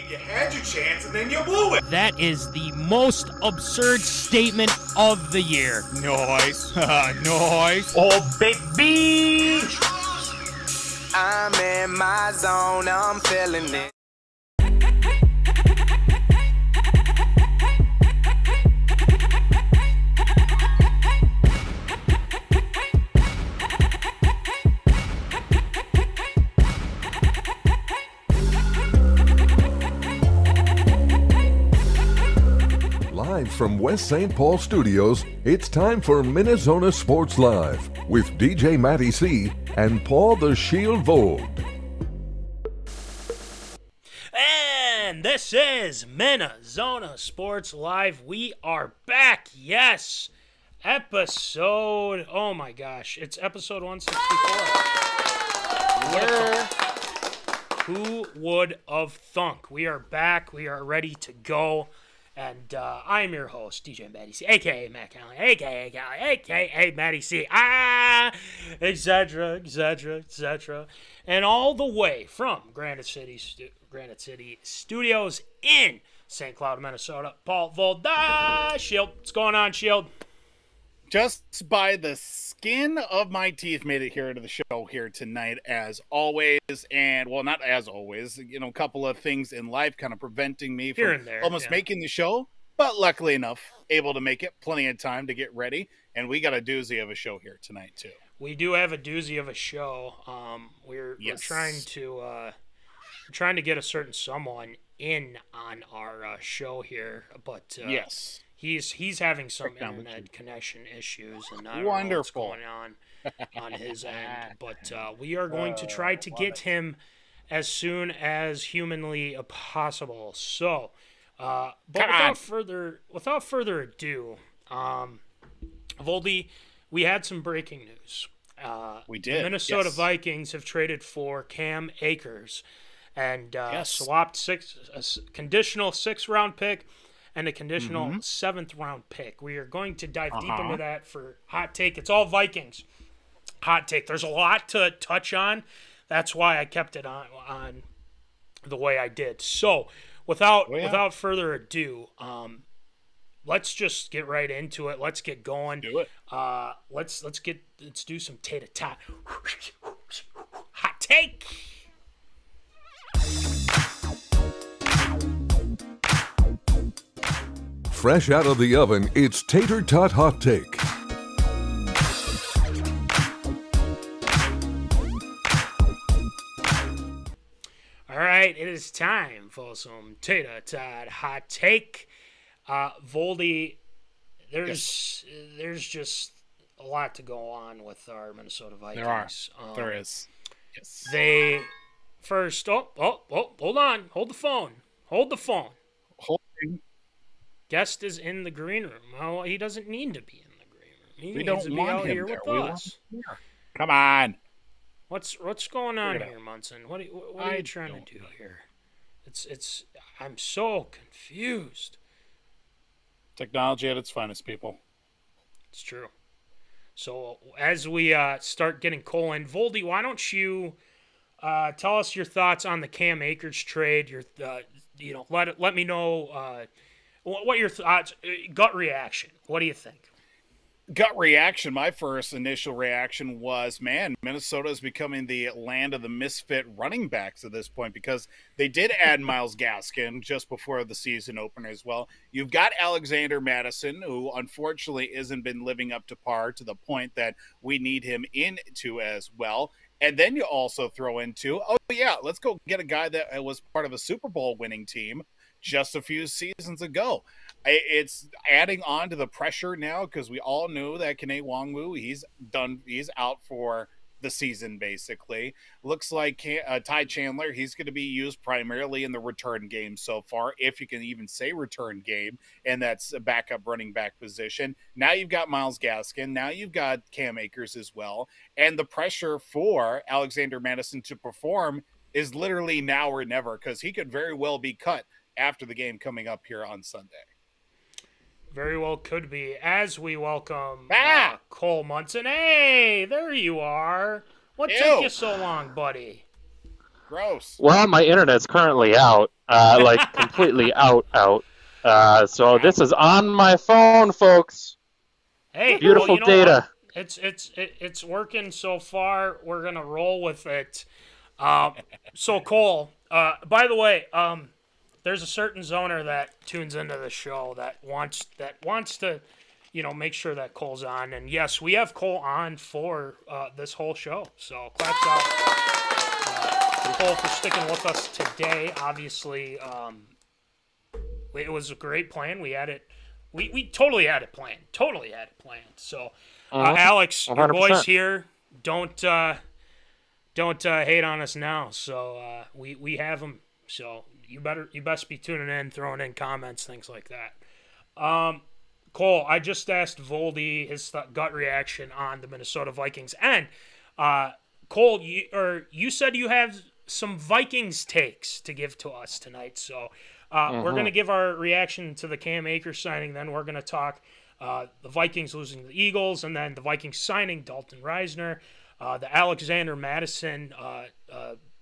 You had your chance and then you blew it. That is the most absurd statement of the year. Nice. Nice. Oh, baby. I'm in my zone, I'm feeling it. Live from West St. Paul Studios, it's time for MinneZona Sports Live with DJ Matty C and Paul the Shield Vold. And this is MinneZona Sports Live. We are back. Yes. Episode, oh my gosh, it's episode 164. Who would have thunk? We are back. We are ready to go. And I'm your host, DJ Matty C, a.k.a. Matt Callan, a.k.a. Callan, a.k.a. Matty C, etc., etc., etc. And all the way from Granite City Studios in St. Cloud, Minnesota, Paul Vold. Shield, what's going on, Shield? Just by the skin of my teeth made it here to the show here tonight, as always. And, well, not as always. You know, a couple of things in life kind of preventing me from making the show. But luckily enough, able to make it. Plenty of time to get ready. And we got a doozy of a show here tonight, too. We do have a doozy of a show. We're trying to get a certain someone in on our show here. But yes. He's having some internet connection issues, and I don't know what's going on his end. But we are going to try to get him as soon as humanly possible. So, but without further ado, Voldy, we had some breaking news. We did. The Minnesota Vikings have traded for camakers and swapped a conditional 6th-round pick and a conditional 7th-round pick. We are going to dive deep into that for Hot Take. It's all Vikings. Hot Take. There's a lot to touch on. That's why I kept it on the way I did. So, without further ado, let's just get right into it. Let's get going. Do it. Let's do some Tater Tot Take. Fresh out of the oven, it's Tater Tot Hot Take. All right, it is time for some Tater Tot Hot Take. Voldy, there's just a lot to go on with our Minnesota Vikings. There is. Yes. They first. Hold on. Hold the phone. Holding. Guest is in the green room. Well, he doesn't need to be in the green room. He We needs don't to be want out him here there. with We us. want him here. Come on. What's going on here, Munson? What are you trying to do here? It's. I'm so confused. Technology at its finest, people. It's true. So as we start getting Cole in, Voldy, why don't you tell us your thoughts on the Cam Akers trade? Your let me know what your thoughts, gut reaction. What do you think? Gut reaction, my first initial reaction was, man, Minnesota is becoming the land of the misfit running backs at this point, because they did add Myles Gaskin just before the season opener as well. You've got Alexander Madison, who unfortunately isn't been living up to par to the point that we need him into as well. And then you also throw into, let's go get a guy that was part of a Super Bowl winning team just a few seasons ago. It's adding on to the pressure now, because we all knew that Kene Nwangwu, he's out for the season basically. Looks like Ty Chandler, he's going to be used primarily in the return game so far, if you can even say return game, and that's a backup running back position. Now you've got Myles Gaskin, now you've got Cam Akers as well, and the pressure for Alexander Madison to perform is literally now or never, because he could very well be cut after the game coming up here on Sunday. Very well could be. As we welcome Cole Munson. Hey, there you are. What took you so long, buddy? Gross. Well, my internet's currently out, completely out. So this is on my phone, folks. Hey, beautiful data. What? It's working so far. We're gonna roll with it. So Cole, by the way, there's a certain zoner that tunes into the show that wants to, make sure that Cole's on. And yes, we have Cole on for this whole show. So claps out to Cole for sticking with us today. Obviously, it was a great plan. We had it. We totally had it planned. So, Alex, 100%. your boy's here. Don't hate on us now. So we have him. So you best be tuning in, throwing in comments, things like that. Cole, I just asked Voldy his gut reaction on the Minnesota Vikings, and Cole, you said you have some Vikings takes to give to us tonight. So we're gonna give our reaction to the Cam Akers signing. Then we're gonna talk the Vikings losing to the Eagles, and then the Vikings signing Daltonrisner, the Alexander Madison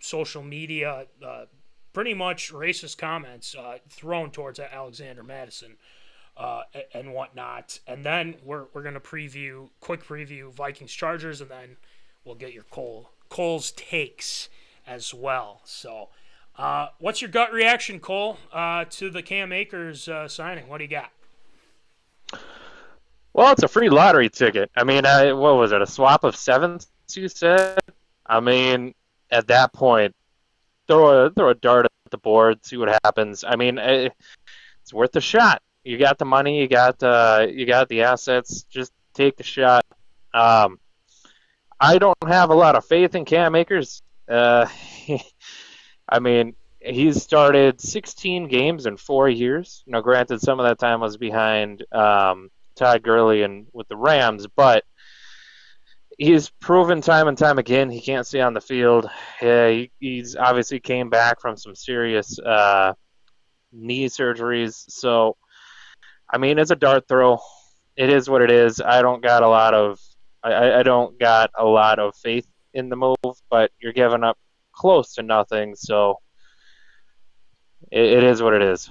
social media. Pretty much racist comments thrown towards Alexander Madison and whatnot. And then we're going to quick preview Vikings Chargers, and then we'll get your Cole's takes as well. So what's your gut reaction, Cole, to the Cam Akers signing? What do you got? Well, it's a free lottery ticket. I mean, what was it, a swap of sevenths, you said? I mean, at that point, throw a dart at the board, see what happens. I mean, it's worth a shot. You got the money, you got the assets. Just take the shot. I don't have a lot of faith in Cam Akers. I mean, he's started 16 games in 4 years. Granted, some of that time was behind Todd Gurley and with the Rams, but he's proven time and time again he can't stay on the field. He's obviously came back from some serious knee surgeries. So, I mean, it's a dart throw. It is what it is. I don't got a lot of faith in the move, but you're giving up close to nothing. So, it is what it is.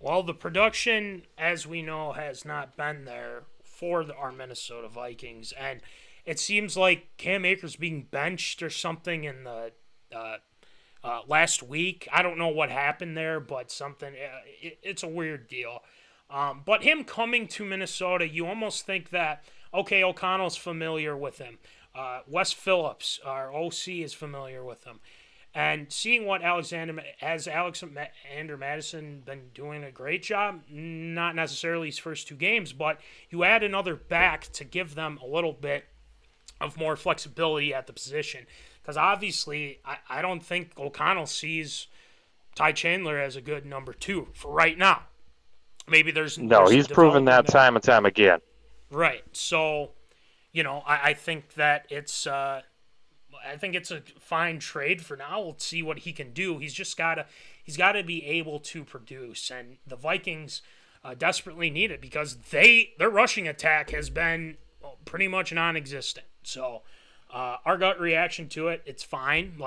Well, the production, as we know, has not been there for our Minnesota Vikings, and it seems like Cam Akers being benched or something in the last week. I don't know what happened there, but something. It's a weird deal. But him coming to Minnesota, you almost think that, okay, O'Connell's familiar with him. Wes Phillips, our OC, is familiar with him. And seeing what Alexander Madison been doing a great job, not necessarily his first 2 games, but you add another back to give them a little bit of more flexibility at the position. Because obviously, I don't think O'Connell sees Ty Chandler as a good number 2 for right now. Maybe there's he's proven that time and time again. Right. So, I think that it's a fine trade for now. We'll see what he can do. He's gotta be able to produce, and the Vikings desperately need it because their rushing attack has been pretty much non-existent. So, our gut reaction to it, it's fine.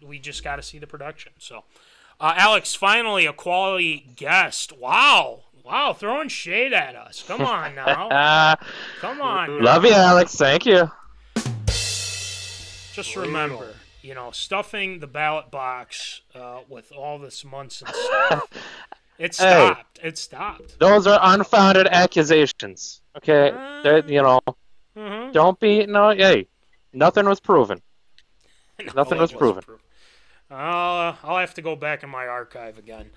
We just gotta see the production. So, Alex, finally a quality guest. Wow, throwing shade at us. Come on now. Come on. Love you, Alex. Thank you. Just remember, stuffing the ballot box with all this Munson stuff. It stopped. It stopped. Those are unfounded accusations. Okay? Don't be... No, hey, nothing was proven. Nothing was proven. I'll have to go back in my archive again.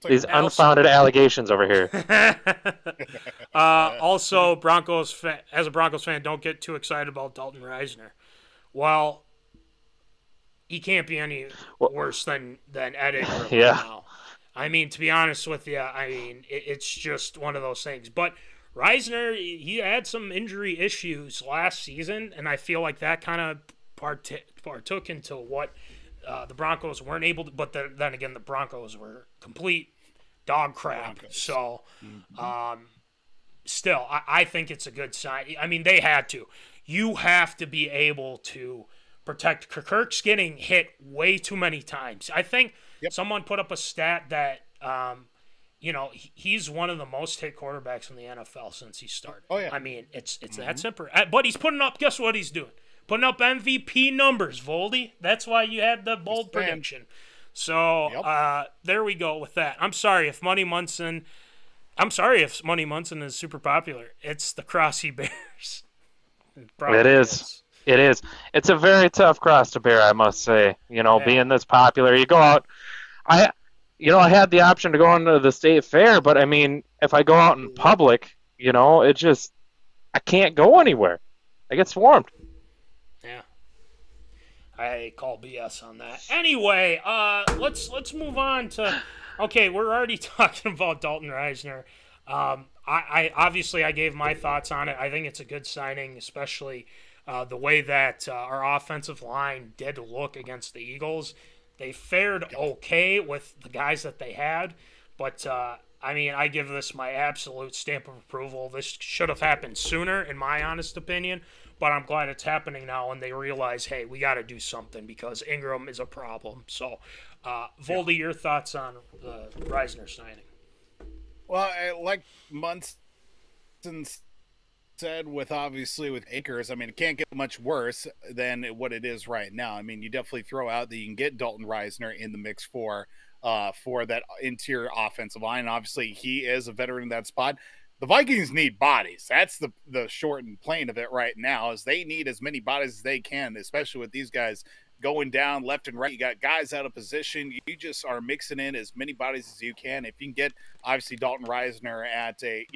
These unfounded allegations over here. Also, as a Broncos fan, don't get too excited about Dalton Risner. Well, he can't be any worse than Ed Ingram right now. I mean, to be honest with you, it's just one of those things. But Risner, he had some injury issues last season, and I feel like that kind of partook into what the Broncos weren't able to, but then again, the Broncos were complete dog crap. So, still, I think it's a good sign. I mean, they had to. You have to be able to protect. Kirk's getting hit way too many times. I think someone put up a stat that, he's one of the most hit quarterbacks in the NFL since he started. Oh, yeah. I mean, it's that simple. But he's putting up, guess what he's doing? Putting up MVP numbers, Voldy. That's why you had the bold prediction. So there we go with that. I'm sorry if Money Munson is super popular. It's the Crossy Bears. It is. It is. It's a very tough cross to bear, I must say. Being this popular, you go out. I had the option to go into the state fair, but I mean, if I go out in public, it just I can't go anywhere. I get swarmed. Yeah. I call BS on that. Anyway, let's move on to. Okay, we're already talking about Dalton Risner. I obviously I gave my thoughts on it. I think it's a good signing, especially the way that our offensive line did look against the Eagles. They fared okay with the guys that they had, but I give this my absolute stamp of approval. This should have happened sooner, in my honest opinion, but I'm glad it's happening now, and they realize, hey, we got to do something because Ingram is a problem. So, Voldy, your thoughts on the Risner signing? Well, like Munson said, with Akers, it can't get much worse than what it is right now. You definitely throw out that you can get Dalton Risner in the mix for that interior offensive line. And obviously, he is a veteran in that spot. The Vikings need bodies. That's the short and plain of it right now, is they need as many bodies as they can, especially with these guys going down left and right. You got guys out of position. You just are mixing in as many bodies as you can. If you can get, obviously, Dalton Risner at a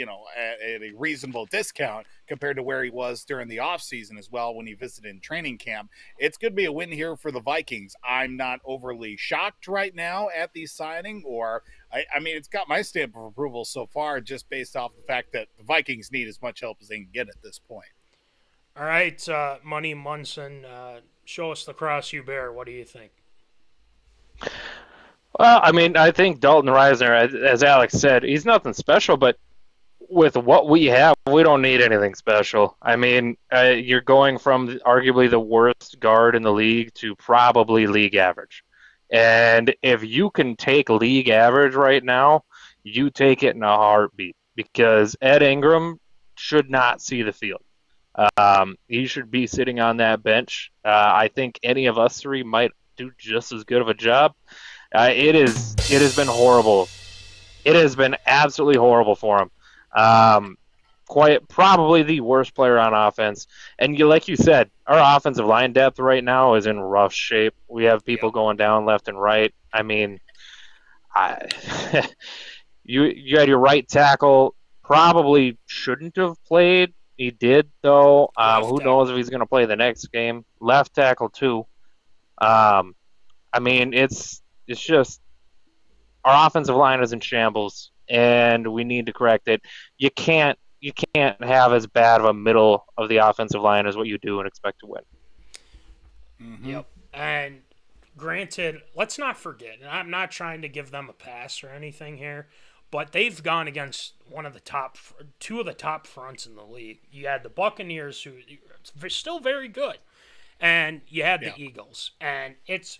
reasonable discount compared to where he was during the offseason as well when he visited in training camp, it's going to be a win here for the Vikings. I'm not overly shocked right now at the signing, it's got my stamp of approval so far just based off the fact that the Vikings need as much help as they can get at this point. All right, Money Munson, show us the cross you bear. What do you think? Well, I think Dalton Risner, as Alex said, he's nothing special, but with what we have, we don't need anything special. You're going from arguably the worst guard in the league to probably league average. And if you can take league average right now, you take it in a heartbeat because Ed Ingram should not see the field. He should be sitting on that bench. I think any of us three might do just as good of a job. It has been horrible. It has been absolutely horrible for him. Quite probably the worst player on offense. And like you said, our offensive line depth right now is in rough shape. We have people going down left and right. I mean, you had your right tackle, probably shouldn't have played. He did, though. Who knows if he's going to play the next game. Left tackle, too. I mean, it's just our offensive line is in shambles, and we need to correct it. You can't have as bad of a middle of the offensive line as what you do and expect to win. Mm-hmm. Yep. And granted, let's not forget, and I'm not trying to give them a pass or anything here, but they've gone against two of the top fronts in the league. You had the Buccaneers, who are still very good, and you had the Eagles. And it's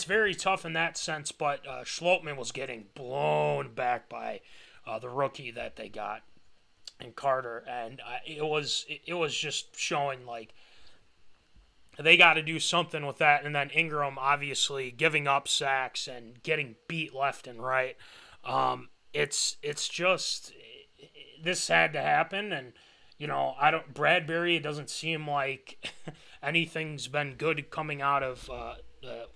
very tough in that sense, but Schlottman was getting blown back by the rookie that they got in Carter, and it was just showing like they got to do something with that. And then Ingram obviously giving up sacks and getting beat left and right. It's just this had to happen, and Bradbury. It doesn't seem like anything's been good coming out of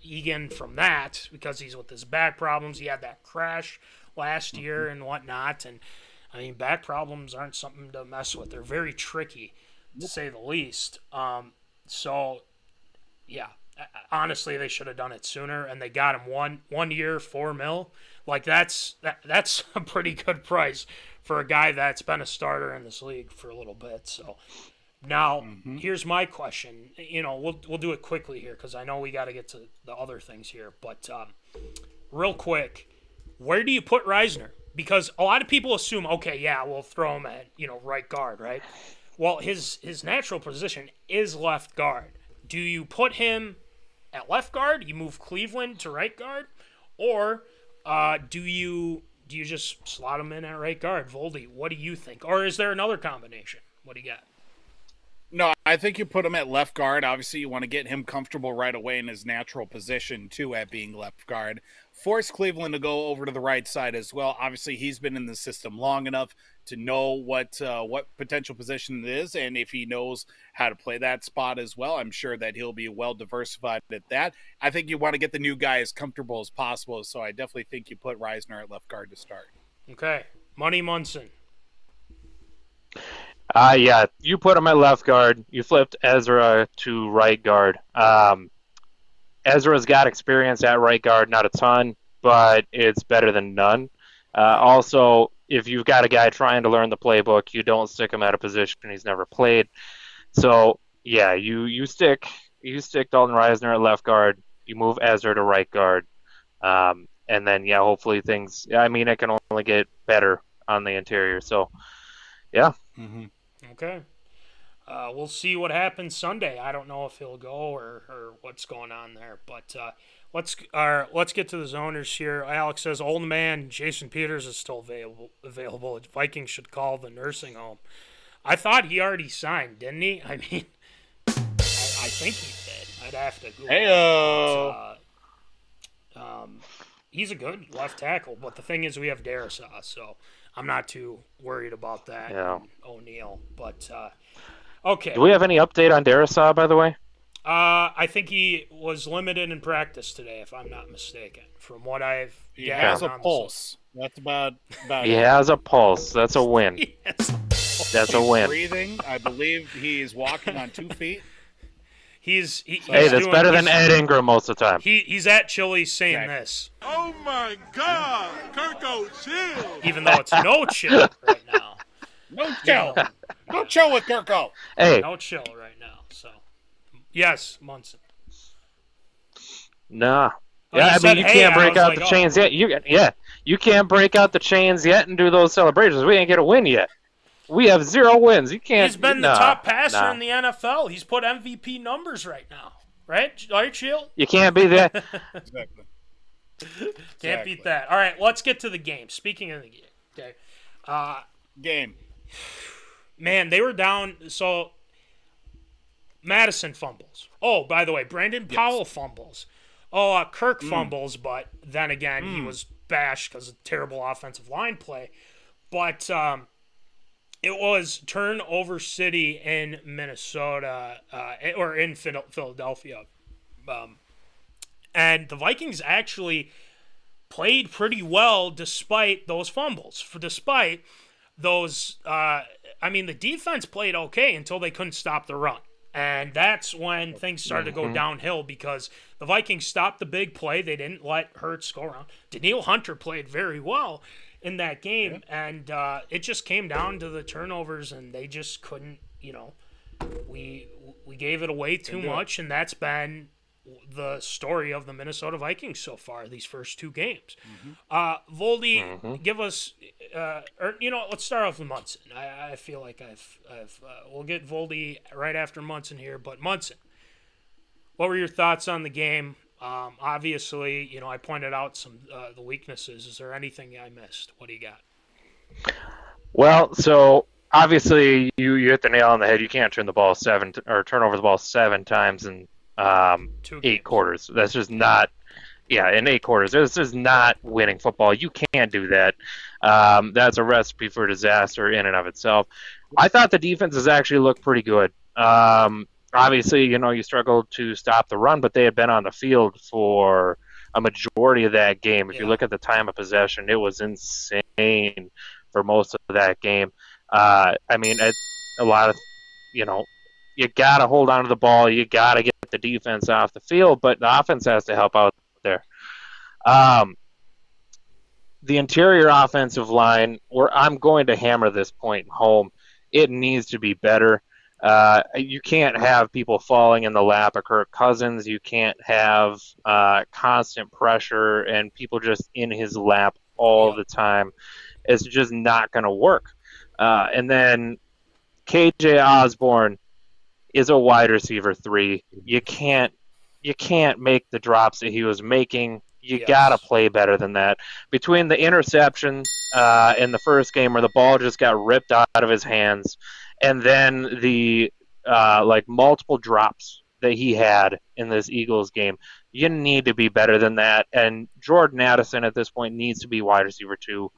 Egan from that, because he's with his back problems. He had that crash last year and whatnot, and I mean, back problems aren't something to mess with. They're very tricky, to say the least. So, yeah, honestly, they should have done it sooner, and they got him one year, $4 million. Like that's a pretty good price for a guy that's been a starter in this league for a little bit. So now here's my question. We'll do it quickly here because I know we got to get to the other things here. But real quick, where do you put Risner? Because a lot of people assume, okay, yeah, we'll throw him at right guard, right? Well, his natural position is left guard. Do you put him at left guard? You move Cleveland to right guard, or do you just slot him in at right guard? Voldy, what do you think? Or is there another combination? What do you got? No, I think you put him at left guard. Obviously, you want to get him comfortable right away in his natural position, too, at being left guard. Force Cleveland to go over to the right side as well. Obviously, he's been in the system long enough to know what potential position it is, and if he knows how to play that spot as well, I'm sure that he'll be well diversified at that. I think you want to get the new guy as comfortable as possible, so I definitely think you put Risner at left guard to start. Okay. Money Munson. Yeah, you put him at left guard. You flipped Ezra to right guard. Ezra's got experience at right guard, not a ton, but it's better than none. Also, if you've got a guy trying to learn the playbook, you don't stick him at a position he's never played. So, yeah, you stick Dalton Risner at left guard. You move Ezra to right guard. And then, yeah, hopefully things... I mean, it can only get better on the interior. So, yeah. Mm-hmm. Okay. We'll see what happens Sunday. I don't know if he'll go or what's going on there. But let's get to the zoners here. Alex says, old man Jason Peters is still available. Vikings should call the nursing home. I thought he already signed, didn't he? I mean, I think he did. I'd have to Google. Hey-o. He's a good left tackle, but the thing is we have Darisaw, so I'm not too worried about that. Yeah. O'Neal, but okay. Do we have any update on Darisaw, by the way? I think he was limited in practice today, if I'm not mistaken. From what I've He has a pulse. That's about He has a pulse. That's a win. That's a win. Breathing. I believe he's walking on 2 feet. He's hey, that's better than Ed Ingram most of the time. He's at Chili's saying this. Oh my God, Kirko, chill. Even though it's no chill right now. No chill. No chill with Kirko. Hey. No chill right now. So, yes, Munson. Nah. Oh, Yeah, I mean, you can't break out like, the chains yet. You can't break out the chains yet and do those celebrations. We ain't get a win yet. We have 0 wins. You can't. He's been the top passer in the NFL. He's put MVP numbers right now. Right, Shield? You can't be that. Exactly. Can't beat that. All right, let's get to the game. Speaking of the game, okay. Game. Man, they were down. So Madison fumbles. Oh, by the way, Brandon Powell fumbles. Oh, Kirk fumbles, but then again, he was bashed because of terrible offensive line play. But it was turnover city in Minnesota, or in Philadelphia. And the Vikings actually played pretty well despite those fumbles. Despite those, the defense played okay until they couldn't stop the run. And that's when things started to go downhill because the Vikings stopped the big play. They didn't let Hurts go around. Danielle Hunter played very well in that game, and it just came down to the turnovers, and they just couldn't, we gave it away too much, and that's been the story of the Minnesota Vikings so far, these first two games. Voldy, give us, let's start off with Munson. I feel like we'll get Voldy right after Munson here, but Munson, what were your thoughts on the game? Obviously, I pointed out some the weaknesses. Is there anything I missed? What do you got? Well, so obviously you hit the nail on the head. You can't turn over the ball 7 times in 8 quarters. That's just not, in 8 quarters. This is not winning football. You can't do that. That's a recipe for disaster in and of itself. I thought the defenses actually looked pretty good. Obviously, you struggled to stop the run, but they had been on the field for a majority of that game. If you look at the time of possession, it was insane for most of that game. A lot of, you got to hold on to the ball. You got to get the defense off the field, but the offense has to help out there. The interior offensive line, I'm going to hammer this point home, it needs to be better. You can't have people falling in the lap of Kirk-Cousins. You can't have constant pressure and people just in his lap all the time. It's just not going to work. And then KJ Osborne is a wide receiver 3. You can't make the drops that he was making. You got to play better than that. Between the interception in the first game where the ball just got ripped out of his hands, and then the multiple drops that he had in this Eagles game, you need to be better than that. And Jordan Addison at this point needs to be wide receiver 2.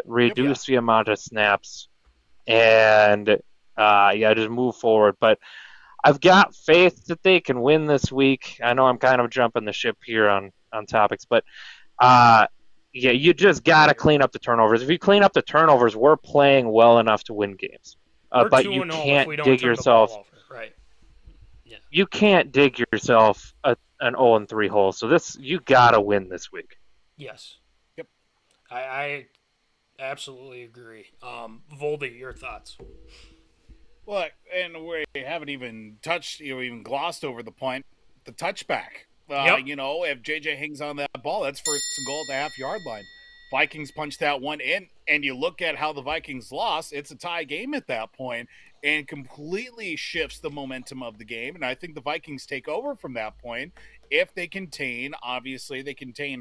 Reduce the amount of snaps, and just move forward. But I've got faith that they can win this week. I know I'm kind of jumping the ship here on topics, but you just got to clean up the turnovers. If you clean up the turnovers, we're playing well enough to win games. But you can't dig yourself. Right. Yeah. You can't dig yourself an 0-3 hole. So you got to win this week. Yes. Yep. I absolutely agree. Voldy, your thoughts? Well, and we haven't even touched, even glossed over the point, the touchback. If JJ hangs on that ball, that's first and goal at the half-yard line. Vikings punch that one in, and you look at how the Vikings lost, it's a tie game at that point, and completely shifts the momentum of the game. And I think the Vikings take over from that point if they contain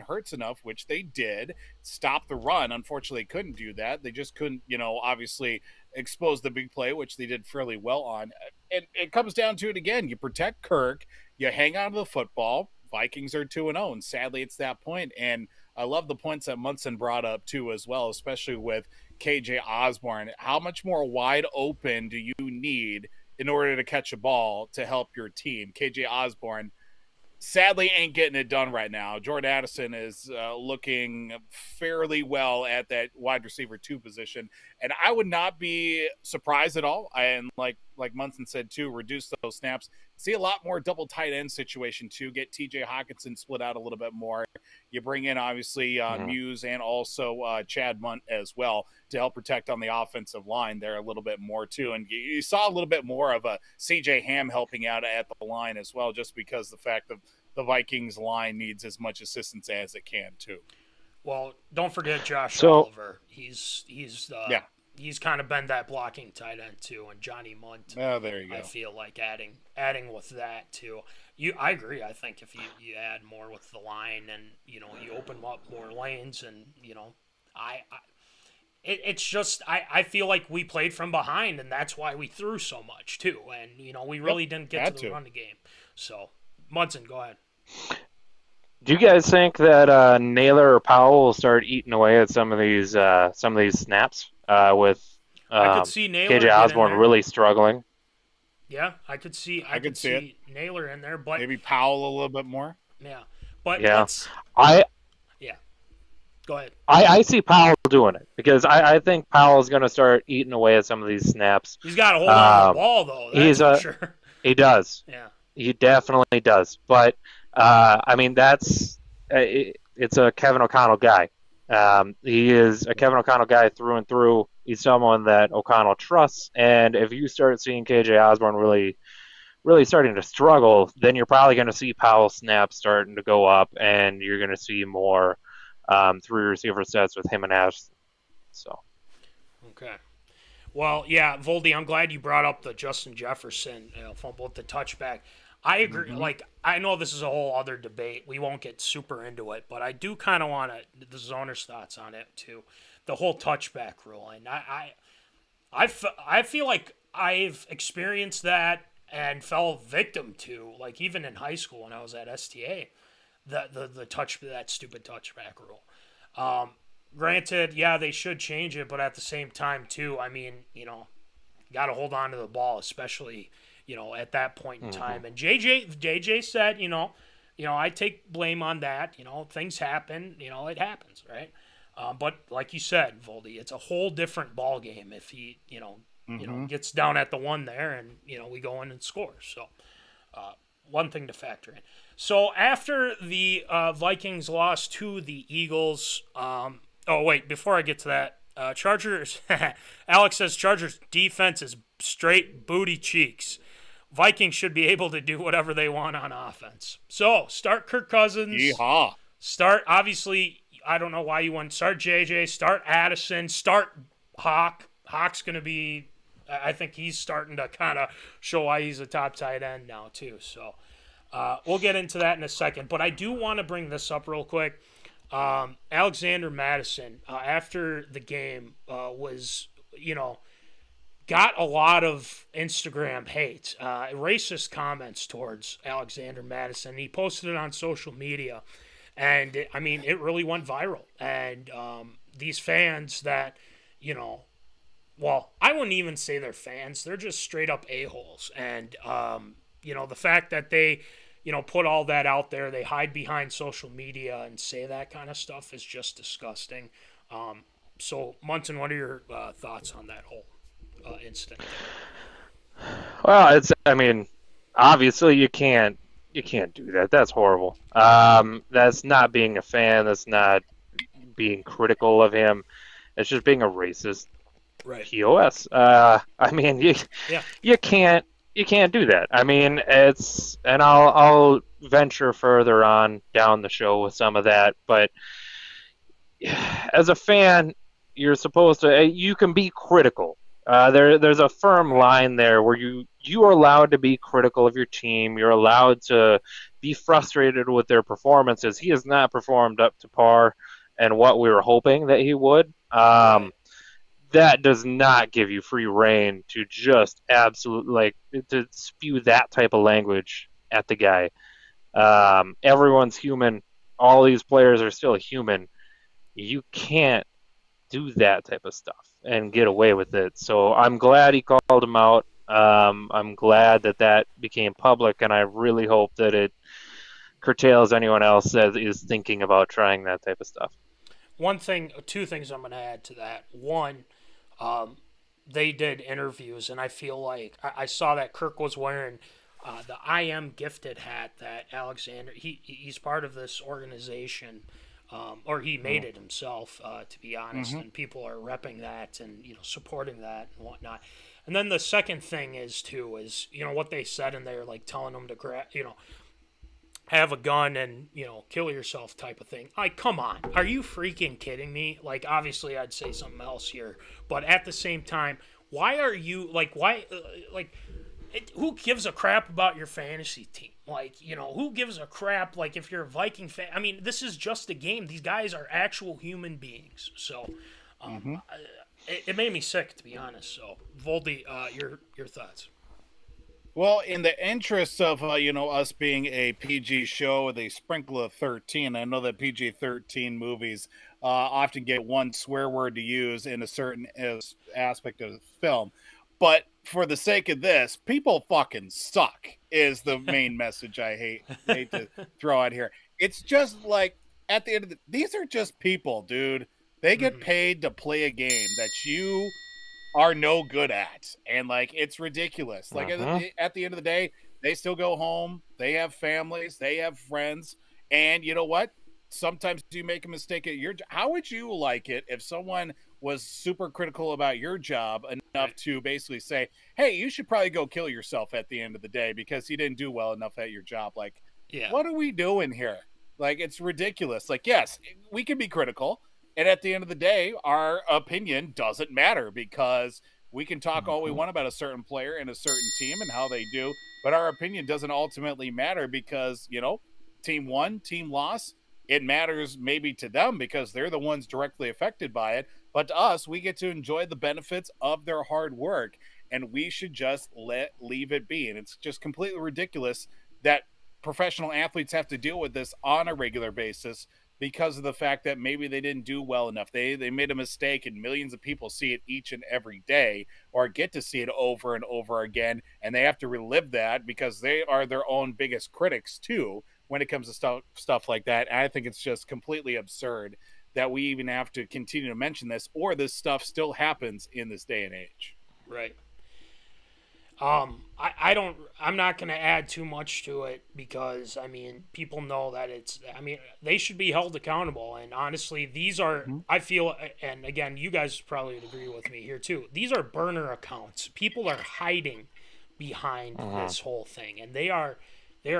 Hurts enough, which they did, stop the run. Unfortunately, they couldn't do that. They just couldn't, obviously expose the big play, which they did fairly well on. And it comes down to it again. You protect Kirk, you hang on to the football. Vikings are 2-0, and sadly it's that point. And I love the points that Munson brought up too as well, especially with KJ Osborne. How much more wide open do you need in order to catch a ball to help your team? KJ Osborne sadly ain't getting it done right now. Jordan Addison is looking fairly well at that wide receiver 2 position, and I would not be surprised at all. And like Munson said too, reduce those snaps. See a lot more double tight end situation too. Get TJ Hawkinson split out a little bit more. You bring in obviously Muse and also Chad Munt as well to help protect on the offensive line there a little bit more too. And you saw a little bit more of a CJ Ham helping out at the line as well, just because the fact that the Vikings line needs as much assistance as it can too. Well, don't forget Josh Oliver. He's kind of been that blocking tight end too, and Johnny Munt. Oh, there you go. I feel like adding with that too. I agree. I think if you add more with the line and you open up more lanes and it's just I feel like we played from behind, and that's why we threw so much too. And we really didn't get to the run game. So Munson, go ahead. Do you guys think that Naylor or Powell will start eating away at some of these snaps with I could see Naylor KJ Osborne really struggling? Yeah, I could see Naylor in there, but maybe Powell a little bit more. Yeah, but go ahead. I see Powell doing it because I think Powell's going to start eating away at some of these snaps. He's got to hold on to the ball, though. That's for sure. He does. Yeah. He definitely does. But, it's a Kevin O'Connell guy. He is a Kevin O'Connell guy through and through. He's someone that O'Connell trusts. And if you start seeing KJ Osborne really starting to struggle, then you're probably going to see Powell snaps starting to go up, and you're going to see more 3 receiver sets with him and Ashton. So. Okay. Well, yeah, Voldy, I'm glad you brought up the Justin Jefferson fumble with the touchback. I agree. Mm-hmm. Like, I know this is a whole other debate. We won't get super into it, but I do kind of want the Zoner's thoughts on it too. The whole touchback rule, and I feel like I've experienced that and fell victim to, like even in high school when I was at STA, that stupid touchback rule. Granted, yeah, they should change it, but at the same time too, I mean, got to hold on to the ball, especially at that point in time. And JJ said, I take blame on that. Things happen. It happens, right? But like you said, Voldy, it's a whole different ball game if he, gets down at the one there and we go in and score. So one thing to factor in. So after the Vikings lost to the Eagles, before I get to that, Chargers. Alex says Chargers defense is straight booty cheeks. Vikings should be able to do whatever they want on offense. So start Kirk Cousins. Yeehaw. Start, obviously, I don't know why you wouldn't start JJ. Start Addison. Start Hawk. Hawk's going to be, I think he's starting to kind of show why he's a top tight end now too. So we'll get into that in a second. But I do want to bring this up real quick. Alexander Madison, after the game, was, got a lot of Instagram hate, racist comments towards Alexander Madison. He posted it on social media, and it really went viral. And these fans that, I wouldn't even say they're fans. They're just straight up a-holes. And, the fact that they, put all that out there, they hide behind social media and say that kind of stuff is just disgusting. So, Munson, what are your thoughts on that whole incident? Well, obviously you can't do that. That's horrible. That's not being a fan. That's not being critical of him. It's just being a racist. Right. POS. You can't do that. And I'll venture further on down the show with some of that, but as a fan, you're supposed to, you can be critical. There's a firm line there where you are allowed to be critical of your team. You're allowed to be frustrated with their performances. He has not performed up to par and what we were hoping that he would. That does not give you free reign to just absolutely to spew that type of language at the guy. Everyone's human. All these players are still human. You can't do that type of stuff and get away with it. So I'm glad he called him out. I'm glad that became public, and I really hope that it curtails anyone else that is thinking about trying that type of stuff. Two things I'm going to add to that. One, they did interviews, and I feel like I saw that Kirk was wearing the I Am Gifted hat that Alexander, he's part of this organization, or he made it himself, to be honest, and people are repping that and, supporting that and whatnot. And then the second thing is what they said in there, like telling them to have a gun and, kill yourself type of thing. Like, come on. Are you freaking kidding me? Like, obviously I'd say something else here, but at the same time, why are you, who gives a crap about your fantasy team? Who gives a crap, if you're a Viking fan? This is just a game. These guys are actual human beings. So, It made me sick, to be honest. So, Voldy, your thoughts? Well, in the interest of us being a PG show with a sprinkle of 13, I know that PG-13 movies often get one swear word to use in a certain aspect of the film, but for the sake of this, people fucking suck is the main message I hate to throw out here. It's just like at the end of these are just people, dude. They get paid to play a game that you are no good at, and like it's ridiculous. Like at the end of the day, they still go home, they have families, they have friends, and you know what, sometimes you make a mistake at your job. How would you like it if someone was super critical about your job enough to basically say, hey, you should probably go kill yourself at the end of the day because you didn't do well enough at your job? Like, what are we doing here? Like, it's ridiculous. Like, yes, we can be critical, and at the end of the day, our opinion doesn't matter because we can talk all we want about a certain player and a certain team and how they do, but our opinion doesn't ultimately matter because, team won, team lost. It matters maybe to them because they're the ones directly affected by it. But to us, we get to enjoy the benefits of their hard work, and we should just leave it be. And it's just completely ridiculous that professional athletes have to deal with this on a regular basis because of the fact that maybe they didn't do well enough. They made a mistake, and millions of people see it each and every day or get to see it over and over again, and they have to relive that because they are their own biggest critics too when it comes to stuff like that. And I think it's just completely absurd that we even have to continue to mention this, or this stuff still happens in this day and age. Right. I'm not going to add too much to it because, people know that they should be held accountable. And honestly, these are, I feel, and again, you guys probably would agree with me here too. These are burner accounts. People are hiding behind this whole thing, and they are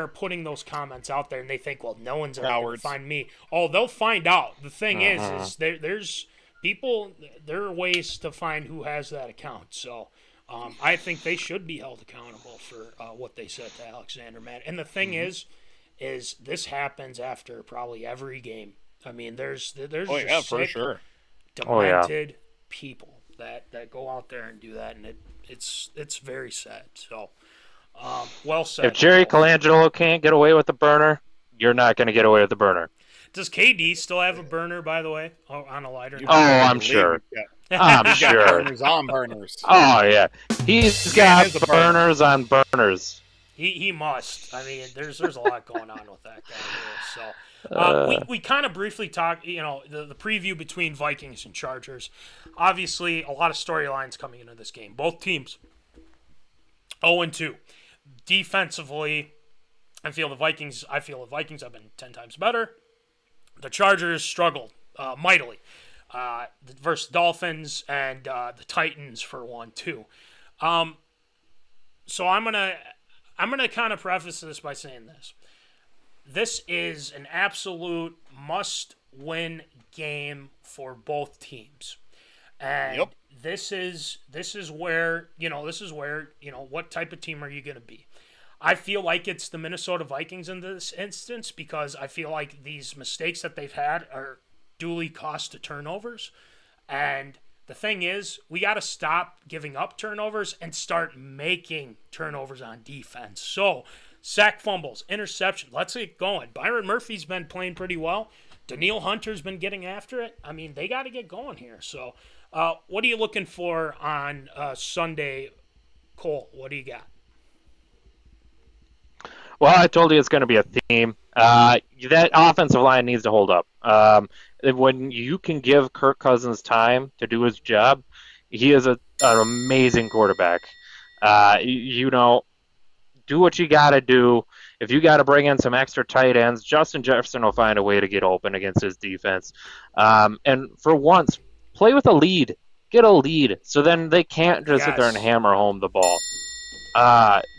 putting those comments out there, and they think, well, no one's ever going to find me. Oh, they'll find out. The thing is there's people, there are ways to find who has that account. So I think they should be held accountable for what they said to Alexander Matt. And the thing is this happens after probably every game. There's just for sure, demented people that go out there and do that, and it's very sad. So. Well said. If Jerry Colangelo can't get away with the burner, you're not going to get away with the burner. Does KD still have a burner, by the way, on a lighter? I'm sure. I'm sure. Burners on burners. Oh, yeah. He's got burners on burners. He must. There's a lot going on with that guy here. So we kind of briefly talked, the preview between Vikings and Chargers. Obviously, a lot of storylines coming into this game. Both teams 0-2. Defensively, I feel the Vikings have been 10 times better. The Chargers struggled mightily versus the Dolphins and the Titans for 1-2. So I'm gonna kind of preface this by saying this. This is an absolute must-win game for both teams. And this is where what type of team are you going to be? I feel like it's the Minnesota Vikings in this instance because I feel like these mistakes that they've had are duly cost to turnovers. And the thing is, we got to stop giving up turnovers and start making turnovers on defense. So, sack, fumbles, interception, let's get going. Byron Murphy's been playing pretty well. Daniil Hunter's been getting after it. They got to get going here. So, what are you looking for on Sunday, Cole? What do you got? Well, I told you it's going to be a theme. That offensive line needs to hold up. When you can give Kirk Cousins time to do his job, he is an amazing quarterback. Do what you got to do. If you got to bring in some extra tight ends, Justin Jefferson will find a way to get open against his defense. And for once, play with a lead. Get a lead. So then they can't just sit there and hammer home the ball.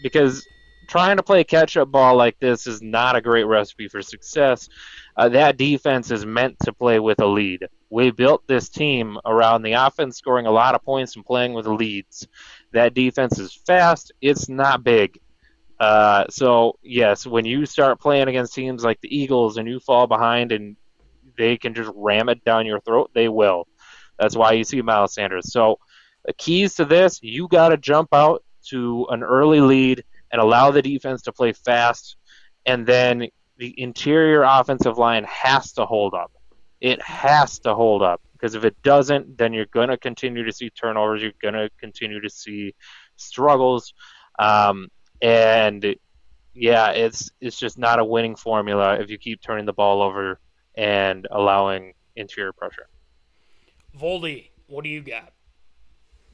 Because trying to play catch-up ball like this is not a great recipe for success. That defense is meant to play with a lead. We built this team around the offense scoring a lot of points and playing with leads. That defense is fast. It's not big. So, yes, when you start playing against teams like the Eagles and you fall behind and they can just ram it down your throat, they will. That's why you see Miles Sanders. So the keys to this, you got to jump out to an early lead and allow the defense to play fast, and then the interior offensive line has to hold up. It has to hold up, because if it doesn't, then you're going to continue to see turnovers. You're going to continue to see struggles. And yeah, it's just not a winning formula if you keep turning the ball over and allowing interior pressure. Voldy, what do you got?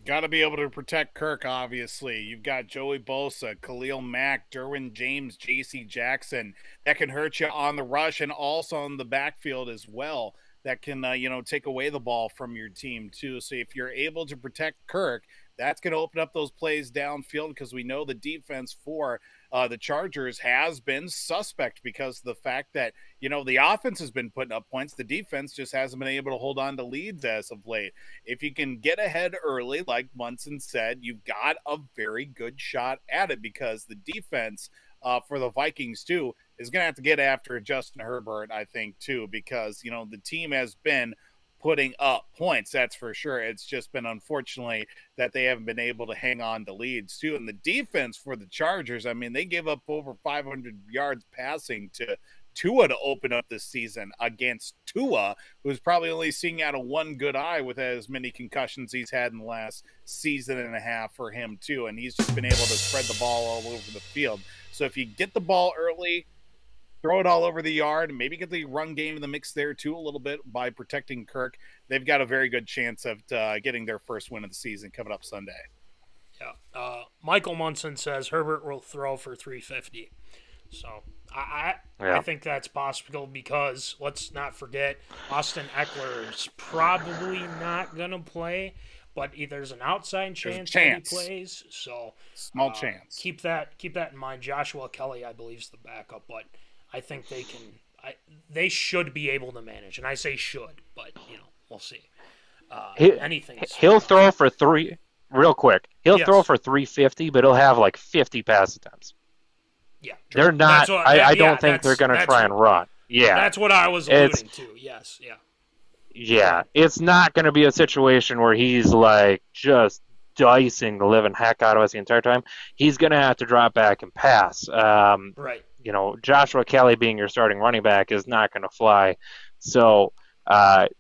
Got to be able to protect Kirk, obviously. You've got Joey Bosa, Khalil Mack, Derwin James, J.C. Jackson. That can hurt you on the rush and also on the backfield as well. That can, take away the ball from your team, too. So if you're able to protect Kirk, that's going to open up those plays downfield, because we know the defense for the Chargers has been suspect because of the fact that, the offense has been putting up points. The defense just hasn't been able to hold on to leads as of late. If you can get ahead early, like Munson said, you've got a very good shot at it, because the defense for the Vikings, too, is going to have to get after Justin Herbert, I think, too, because, the team has been putting up points, that's for sure. It's just been, unfortunately, that they haven't been able to hang on to leads, too. And the defense for the Chargers, I mean, they gave up over 500 yards passing to Tua to open up this season against Tua, who's probably only seeing out of one good eye with as many concussions he's had in the last season and a half for him, too. And he's just been able to spread the ball all over the field. So if you get the ball early, throw it all over the yard, and maybe get the run game in the mix there, too, a little bit by protecting Kirk, they've got a very good chance of getting their first win of the season coming up Sunday. Yeah. Michael Munson says Herbert will throw for 350. So I think that's possible, because let's not forget Austin Eckler's probably not going to play, but there's an outside chance that he plays. So small chance. Keep that in mind. Joshua Kelly, I believe, is the backup, but I think they can. They should be able to manage, and I say should, but we'll see. He'll throw for three. Real quick, he'll throw for 350, but he'll have like 50 pass attempts. Yeah, they're not. I don't think they're going to try and run. Yeah, that's what I was alluding to. Yes, yeah. Yeah, it's not going to be a situation where he's like just dicing the living heck out of us the entire time. He's going to have to drop back and pass. Right. Joshua Kelly being your starting running back is not going to fly. So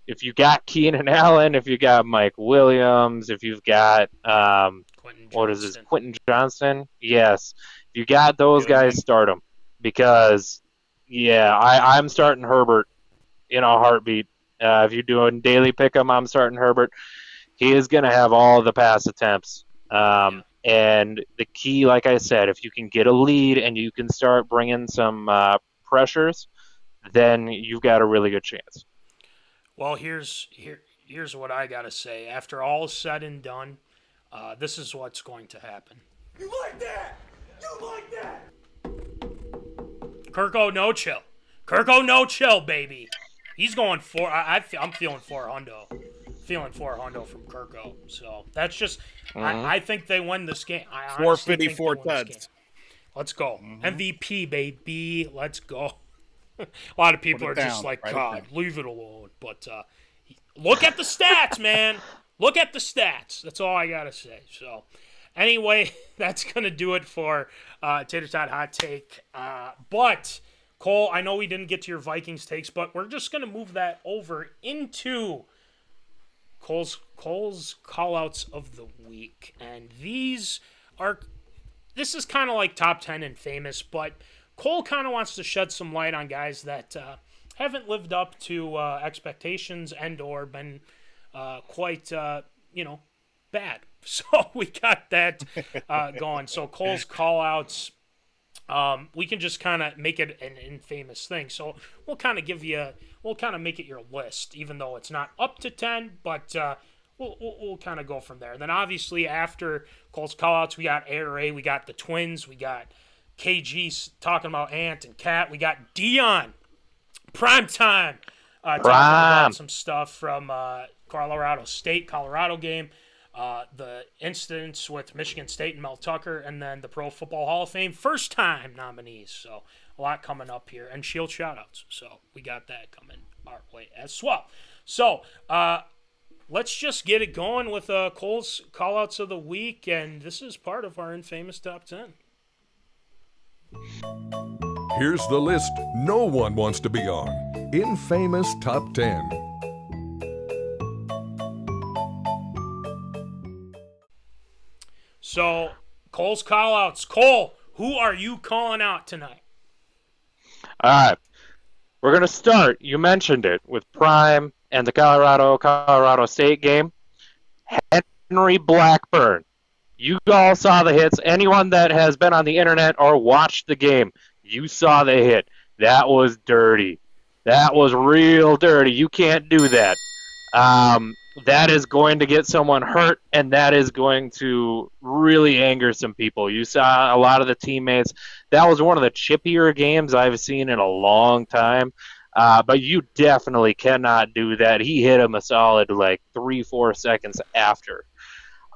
if you got Keenan Allen, if you got Mike Williams, if you've got Quentin Johnston, yes. If you got those guys, start them. Because, I'm starting Herbert in a heartbeat. If you're doing daily pick'em, I'm starting Herbert. He is going to have all the pass attempts. And the key, like I said, if you can get a lead and you can start bringing some pressures, then you've got a really good chance. Well, here's what I got to say. After all is said and done, this is what's going to happen. You like that? You like that? Kirko no chill. Kirko no chill, baby. He's going for. I'm feeling 400. Feeling 400 from Kirko. So that's just. I think they win this game. 454 tuds. Let's go. MVP, baby. Let's go. A lot of people are just like, God, leave it alone. But look at the stats, man. Look at the stats. That's all I got to say. So, anyway, that's going to do it for Tater Tot Hot Take. But, Cole, I know we didn't get to your Vikings takes, but we're just going to move that over into Cole's callouts of the week. And this is kind of like top 10 and famous, but Cole kind of wants to shed some light on guys that haven't lived up to expectations and or been quite, bad. So we got that going. So Cole's callouts, we can just kind of make it an infamous thing. So we'll kind of make it your list, even though it's not up to 10, but we'll kind of go from there. Then obviously after Cole's callouts, we got ARA, we got the Twins, we got KG talking about Ant and Cat. We got Dion, primetime, talking about some stuff from Colorado game, the incidents with Michigan State and Meltucker, and then the Pro Football Hall of Fame first-time nominees. So a lot coming up here, and shield shoutouts. So we got that coming our way as well. So let's just get it going with Cole's callouts of the week, and this is part of our infamous top 10. Here's the list no one wants to be on. Infamous Top 10. So, Cole's callouts. Cole, who are you calling out tonight? All right. We're going to start, you mentioned it, with Prime and the Colorado State game. Henry Blackburn. You all saw the hits. Anyone that has been on the internet or watched the game, you saw the hit. That was dirty. That was real dirty. You can't do that. That is going to get someone hurt, and that is going to really anger some people. You saw a lot of the teammates. That was one of the chippier games I've seen in a long time. But you definitely cannot do that. He hit him a solid 3-4 seconds after.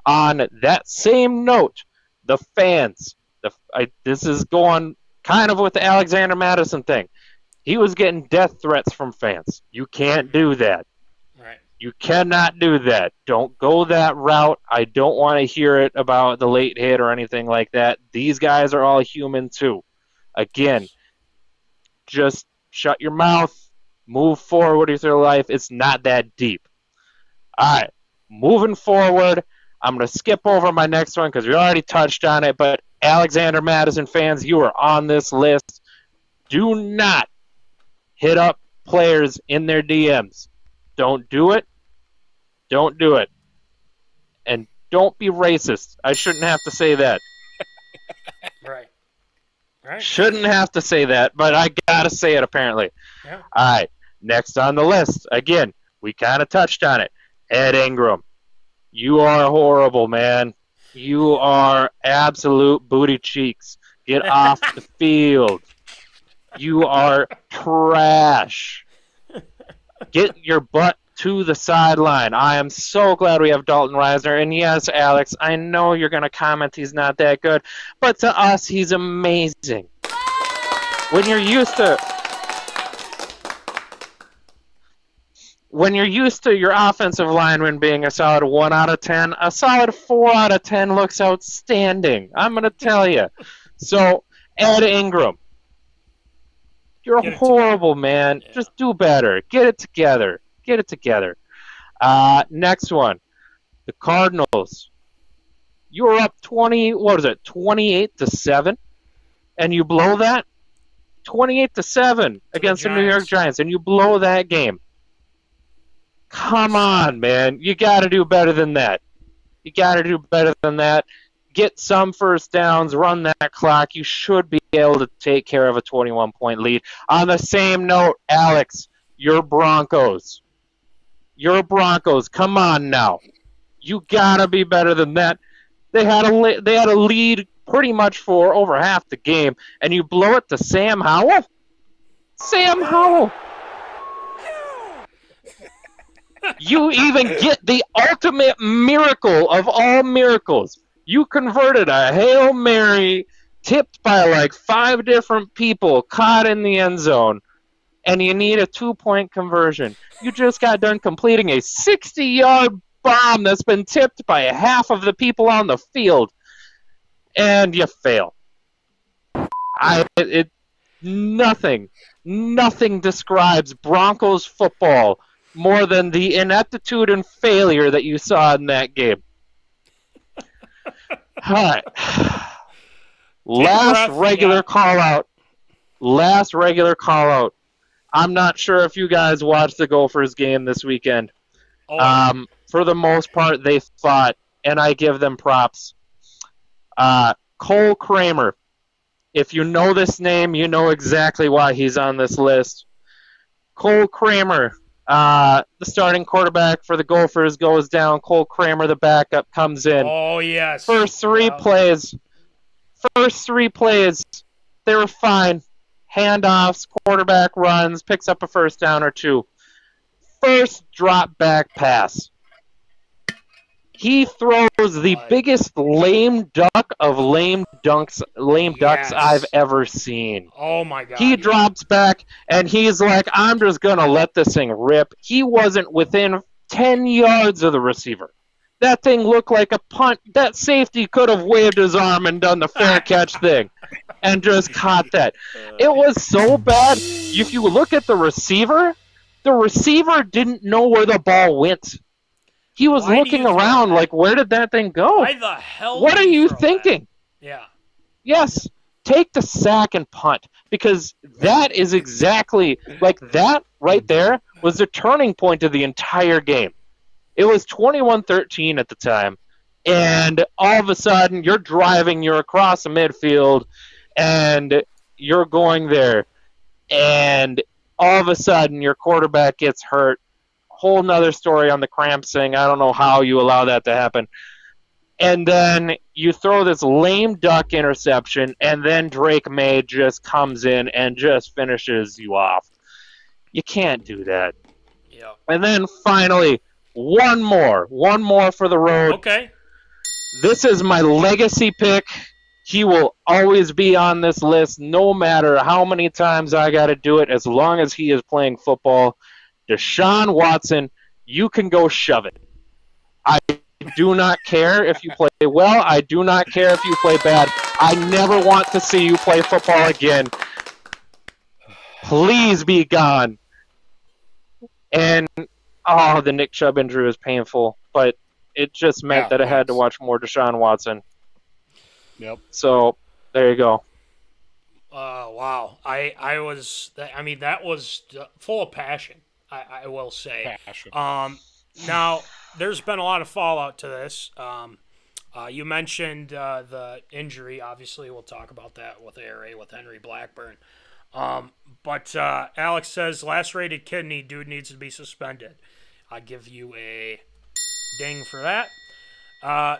On that same note, the fans. This is going kind of with the Alexander Madison thing. He was getting death threats from fans. You can't do that. Right. You cannot do that. Don't go that route. I don't want to hear it about the late hit or anything like that. These guys are all human too. Again, just shut your mouth. Move forward with your life. It's not that deep. All right. Moving forward, I'm going to skip over my next one because we already touched on it, but Alexander Madison fans, you are on this list. Do not hit up players in their DMs. Don't do it. Don't do it. And don't be racist. I shouldn't have to say that. Right. Shouldn't have to say that, but I gotta say it apparently. Yeah. All right. Next on the list, again, we kind of touched on it. Ed Ingram. You are horrible, man. You are absolute booty cheeks. Get off the field. You are trash. Get your butt to the sideline. I am so glad we have Dalton Risner. And yes, Alex, I know you're going to comment he's not that good, but to us, he's amazing. When you're used to your offensive lineman being a solid 1 out of 10, a solid 4 out of 10 looks outstanding. I'm going to tell you. So, Ed Ingram, you're horrible, man. Yeah. Just do better. Get it together. Next one, the Cardinals. You were up 28-7, and you blow that? 28-7 against the New York Giants, and you blow that game. Come on, man. You got to do better than that. Get some first downs, run that clock. You should be able to take care of a 21-point lead. On the same note, Alex, your Broncos. Come on now. You got to be better than that. They had a lead pretty much for over half the game, and you blow it to Sam Howell? Sam Howell. You even get the ultimate miracle of all miracles. You converted a Hail Mary tipped by 5 different people, caught in the end zone, and you need a 2-point conversion. You just got done completing a 60-yard bomb that's been tipped by half of the people on the field, and you fail. Nothing describes Broncos football more than the ineptitude and failure that you saw in that game. All right. Last regular call out. I'm not sure if you guys watched the Gophers game this weekend. For the most part, they fought, and I give them props. Colekramer. If you know this name, you know exactly why he's on this list. Colekramer. The starting quarterback for the Gophers goes down. Colekramer, the backup, comes in. Oh, yes. First three plays, they were fine. Handoffs, quarterback runs, picks up a first down or 2. First drop back pass. He throws the biggest lame duck of lame ducks I've ever seen. Oh, my God. He drops back, and he's like, I'm just going to let this thing rip. He wasn't within 10 yards of the receiver. That thing looked like a punt. That safety could have waved his arm and done the fair catch thing and just caught that. It was so bad. If you look at the receiver didn't know where the ball went. He was looking around like, where did that thing go? Why the hell? What are you thinking? That? Yeah. Yes, take the sack and punt, because that is exactly, like, that right there was the turning point of the entire game. It was 21-13 at the time, and all of a sudden you're across the midfield, and you're going there, and all of a sudden your quarterback gets hurt. Whole nother story on the cramps thing. I don't know how you allow that to happen. And then you throw this lame duck interception, and then Drake May just comes in and just finishes you off. You can't do that. Yeah. And then finally, one more for the road. Okay. This is my legacy pick. He will always be on this list, no matter how many times I got to do it, as long as he is playing football. Deshaun Watson, you can go shove it. I do not care if you play well. I do not care if you play bad. I never want to see you play football again. Please be gone. And, the Nick Chubb injury was painful, but it just meant that I had to watch more Deshaun Watson. Yep. So, there you go. Wow. That was full of passion, I will say. Passion. Now, there's been a lot of fallout to this. You mentioned the injury. Obviously, we'll talk about that with ARA, with Henry Blackburn. But Alex says, lacerated kidney, dude needs to be suspended. I give you a ding for that.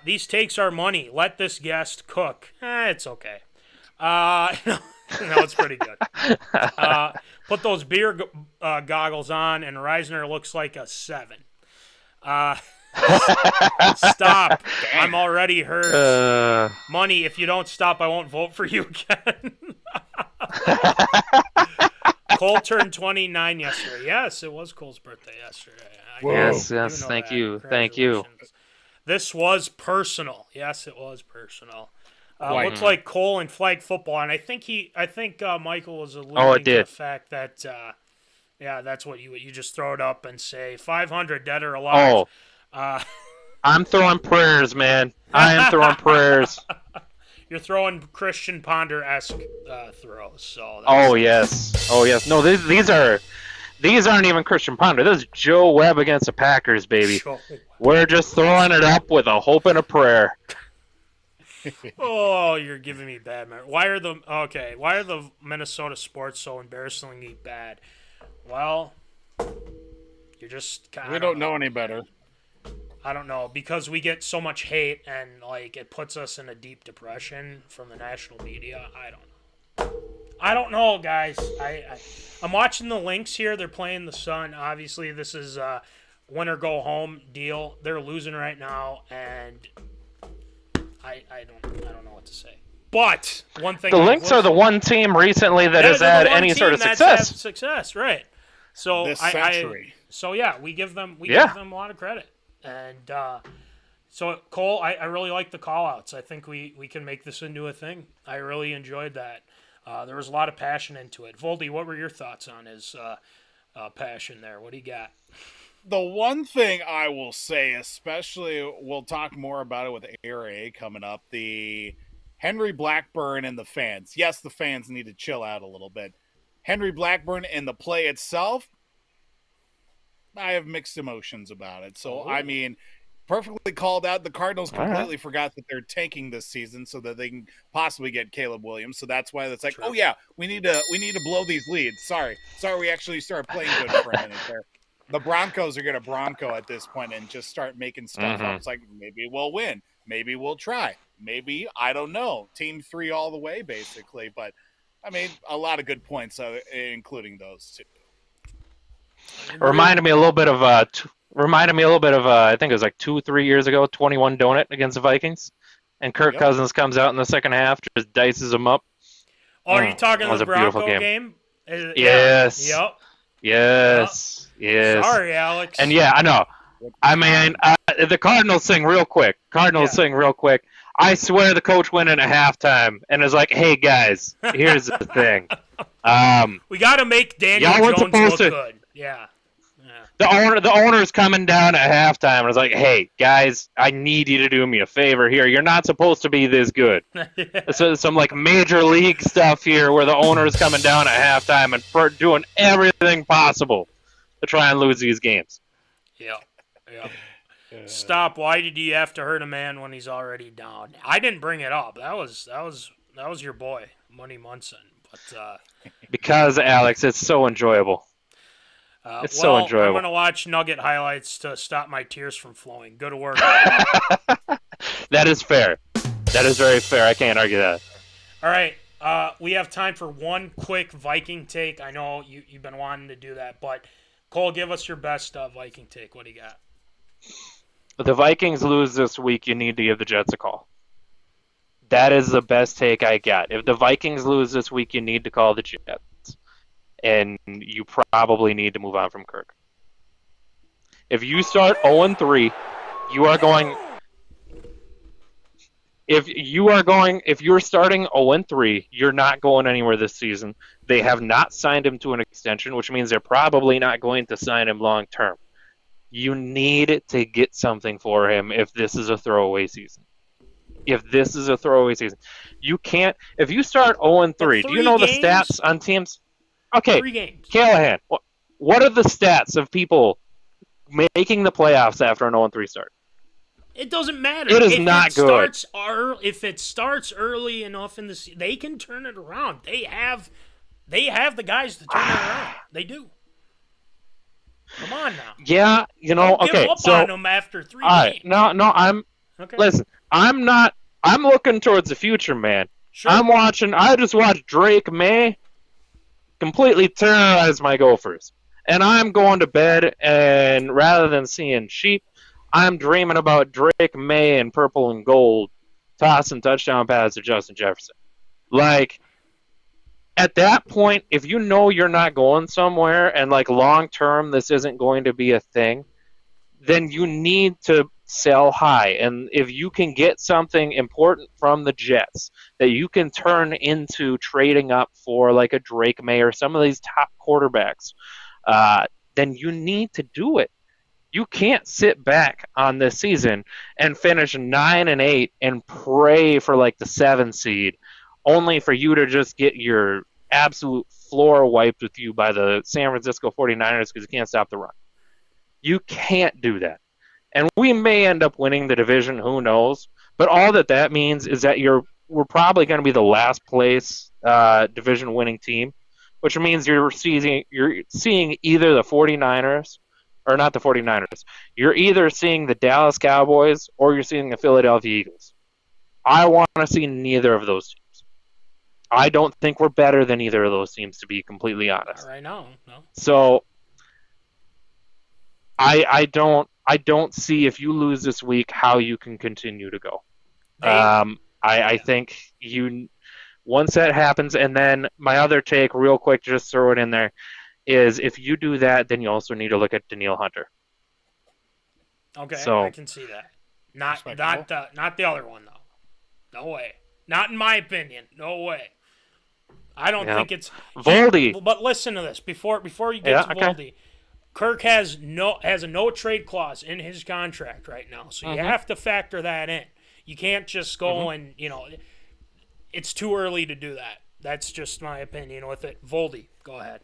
These takes are money. Let this guest cook. It's okay. No, it's pretty good. Put those beer goggles on, and Reisner looks like a 7. Stop. I'm already hurt. Money, if you don't stop, I won't vote for you again. Cole turned 29 yesterday. Yes, it was Cole's birthday yesterday. Yes, thank you. This was personal. Yes, it was personal. Looks like Cole in flag football, and I think Michael was alluding to the fact that that's what you just throw it up and say 500 dead or alive. I'm throwing prayers, man. I am throwing prayers. You're throwing Christian Ponder-esque throws. So. Yes. No, these aren't even Christian Ponder. This is Joe Webb against the Packers, baby. We're just throwing it up with a hope and a prayer. Oh, you're giving me bad memory. Why are the Minnesota sports so embarrassingly bad? Well, you're just we don't know any better. I don't know, because we get so much hate and it puts us in a deep depression from the national media. I don't know, guys. I'm watching the Lynx here. They're playing the Sun. Obviously, this is a win or go home deal. They're losing right now, and I don't know what to say. But one thing, the Lynx are the one team recently that has had any sort of success. Success, right? So this century. We give them a lot of credit. And so, Cole, I really like the call-outs. I think we can make this into a thing. I really enjoyed that. There was a lot of passion into it. Voldy, what were your thoughts on his passion there? What do you got? The one thing I will say, especially, we'll talk more about it with ARA coming up, the Henry Blackburn and the fans. Yes, the fans need to chill out a little bit. Henry Blackburn and the play itself, I have mixed emotions about it. So, I mean, perfectly called out. The Cardinals completely forgot that they're tanking this season so that they can possibly get Caleb Williams. So that's why it's like, oh yeah, we need to blow these leads. Sorry, we actually started playing good for a minute there. The Broncos are going to Bronco at this point and just start making stuff up. It's like, maybe we'll win. Maybe we'll try. Maybe, I don't know. Team 3 all the way, basically. But, I mean, a lot of good points, including those two. Reminded me a little bit of I think it was like 2-3 years ago, 21 Donut against the Vikings, and Kirk-Cousins comes out in the second half, just dices them up. Oh, are you talking the Bronco game? Yes. Yep. Yes. Sorry, Alex. And yeah, I know. I mean, the Cardinals sing real quick. I swear the coach went in at halftime and is like, "Hey guys, here's the thing. We got to make Daniel Jones look good." Yeah. The owner's coming down at halftime and is like, "Hey guys, I need you to do me a favor here. You're not supposed to be this good." So some like major league stuff here where the owner's coming down at halftime and doing everything possible to try and lose these games. Yeah. Stop! Why did you have to hurt a man when he's already down? I didn't bring it up. That was your boy, Money Munson. But because Alex, it's so enjoyable. It's so enjoyable. I'm gonna watch Nugget highlights to stop my tears from flowing. Good work. That is fair. That is very fair. I can't argue that. All right. We have time for one quick Viking take. I know you've been wanting to do that, but Cole, give us your best Viking take. What do you got? If the Vikings lose this week, you need to give the Jets a call. That is the best take I got. If the Vikings lose this week, you need to call the Jets. And you probably need to move on from Kirk. If you start 0-3, you are going... If you're starting 0-3, you're not going anywhere this season. They have not signed him to an extension, which means they're probably not going to sign him long term. You need to get something for him if this is a throwaway season. You can't. If you start 0-3, do you know the stats on teams? Okay, 3 games. Callahan, what are the stats of people making the playoffs after an 0-3 start? It doesn't matter. It is not good. If it starts early enough in the season, they can turn it around. They have the guys to turn it around. They do. Come on now. Yeah, Don't okay. Give up on them after 3 games. No. Listen, I'm looking towards the future, man. Sure. I just watched Drake May completely terrorize my Gophers. And I'm going to bed, and rather than seeing sheep, I'm dreaming about Drake May in purple and gold tossing touchdown passes to Justin Jefferson. Like, at that point, if you know you're not going somewhere and, like, long-term this isn't going to be a thing, then you need to sell high. And if you can get something important from the Jets that you can turn into trading up for, like a Drake May or some of these top quarterbacks, then you need to do it. You can't sit back on this season and finish 9-8 and pray for like the 7 seed, only for you to just get your absolute floor wiped with you by the San Francisco 49ers because you can't stop the run. You can't do that. And we may end up winning the division, who knows? But all that means is that we're probably going to be the last place division winning team, which means you're seeing either the 49ers or not the 49ers. You're either seeing the Dallas Cowboys or you're seeing the Philadelphia Eagles. I want to see neither of those teams. I don't think we're better than either of those teams, to be completely honest. Not right now, no. So I don't see, if you lose this week, how you can continue to go. I think once that happens, and then my other take, real quick, just throw it in there, is if you do that, then you also need to look at Danielle Hunter. Okay, so, I can see that. Not the other one, though. No way. Not in my opinion. No way. I don't think it's Voldy. But listen to this before you get to Voldy. Kirk has a no trade clause in his contract right now, so you have to factor that in. You can't just go and it's too early to do that. That's just my opinion with it. Voldy, go ahead.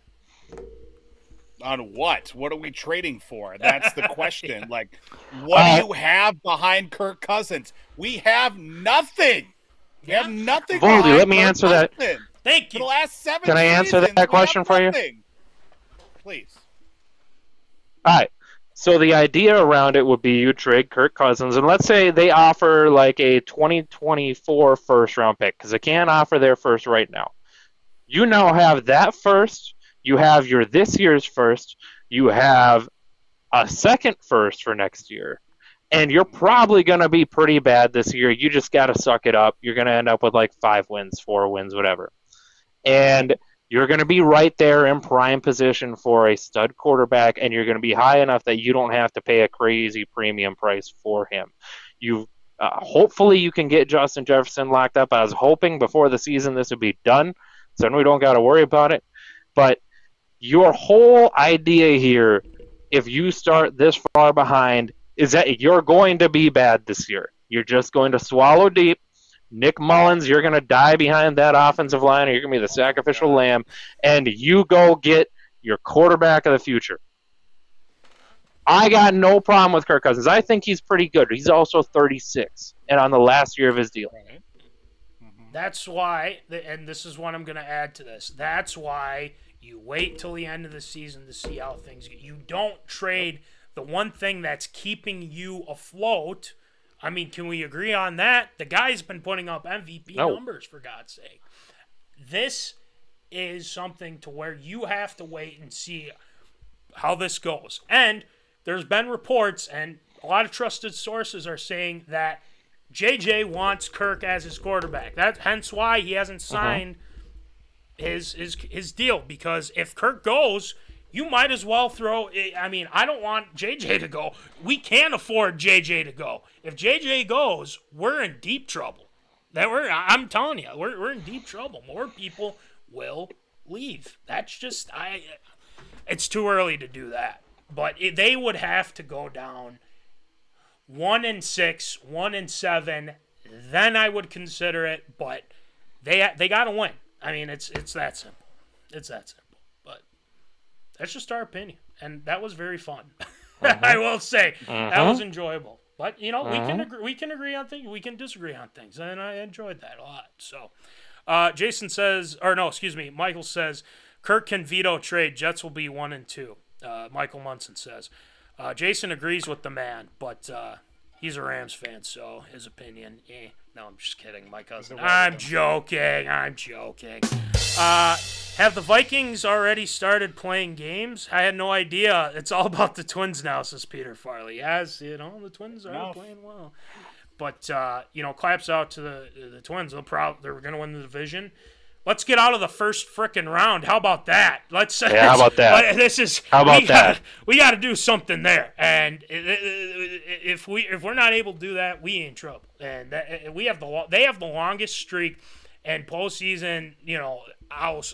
On what? What are we trading for? That's the question. Like, what do you have behind Kirk Cousins? We have nothing. We have nothing. Voldy, let me answer that. Thank you. For the last 7 Can I answer that question for you? Please. All right. So the idea around it would be you trade Kirk Cousins, and let's say they offer like a 2024 first-round pick, because they can't offer their first right now. You now have that first. You have your this year's first. You have a second first for next year. And you're probably going to be pretty bad this year. You just got to suck it up. You're going to end up with like 5 wins, 4 wins, whatever. And you're going to be right there in prime position for a stud quarterback, and you're going to be high enough that you don't have to pay a crazy premium price for him. Hopefully you can get Justin Jefferson locked up. I was hoping before the season this would be done, so then we don't got to worry about it. But your whole idea here, if you start this far behind, is that you're going to be bad this year. You're just going to swallow deep. Nick Mullins, you're going to die behind that offensive line, or you're going to be the sacrificial lamb, and you go get your quarterback of the future. I got no problem with Kirk Cousins. I think he's pretty good. He's also 36 and on the last year of his deal. That's why, and this is what I'm going to add to this, that's why you wait till the end of the season to see how things go. You don't trade the one thing that's keeping you afloat. I mean, can we agree on that? The guy's been putting up MVP numbers, for God's sake. This is something to where you have to wait and see how this goes. And there's been reports, and a lot of trusted sources are saying that JJ wants Kirk as his quarterback. That's hence why he hasn't signed his deal, because if Kirk goes, you might as well throw. I mean, I don't want JJ to go. We can't afford JJ to go. If JJ goes, we're in deep trouble. I'm telling you, we're in deep trouble. More people will leave. That's just it's too early to do that. But they would have to go down 1-6, 1-7. Then I would consider it. But they got to win. I mean, it's that simple. It's that simple. But that's just our opinion, and that was very fun. I will say that was enjoyable. But we can agree on things, we can disagree on things, and I enjoyed that a lot. So, Jason says, or no, excuse me, Michael says, Kirk can veto trade. Jets will be 1-2. Michael Munson says, Jason agrees with the man, but he's a Rams fan, so his opinion, No, I'm just kidding, my cousin. I'm joking. Have the Vikings already started playing games? I had no idea. It's all about the Twins now, says Peter Farley. As the Twins are playing well. But, claps out to the Twins. They're going to win the division. Let's get out of the first frickin' round. How about that? How about that? We got to do something there. And if we're not able to do that, we in trouble. And they have the longest streak in postseason.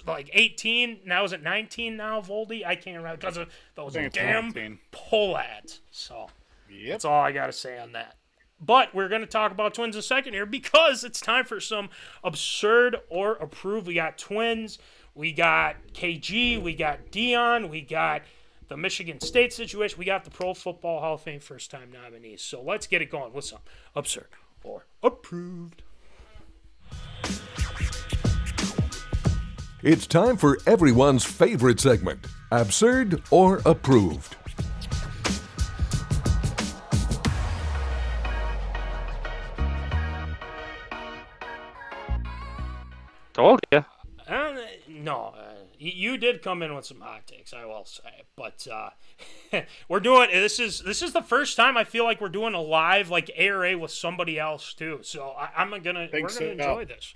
Like 18. Now is it 19 now, Voldy? I can't remember because of those damn pull ads. So that's all I got to say on that. But we're going to talk about Twins in a second here because it's time for some absurd or approved. We got Twins, we got KG, we got Deion, we got the Michigan State situation, we got the Pro Football Hall of Fame first-time nominees. So let's get it going. What's up? Absurd or approved? It's time for everyone's favorite segment, Absurd or Approved. Told you. No, you did come in with some hot takes, I will say. But we're doing this is the first time I feel like we're doing a live ARA with somebody else too. So we're gonna enjoy this.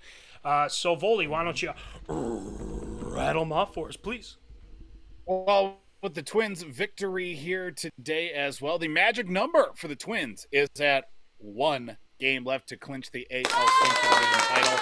So Voldy, why don't you rattle them off for us, please? Well, with the Twins' victory here today as well, the magic number for the Twins is at 1 game left to clinch the AL Central Division title.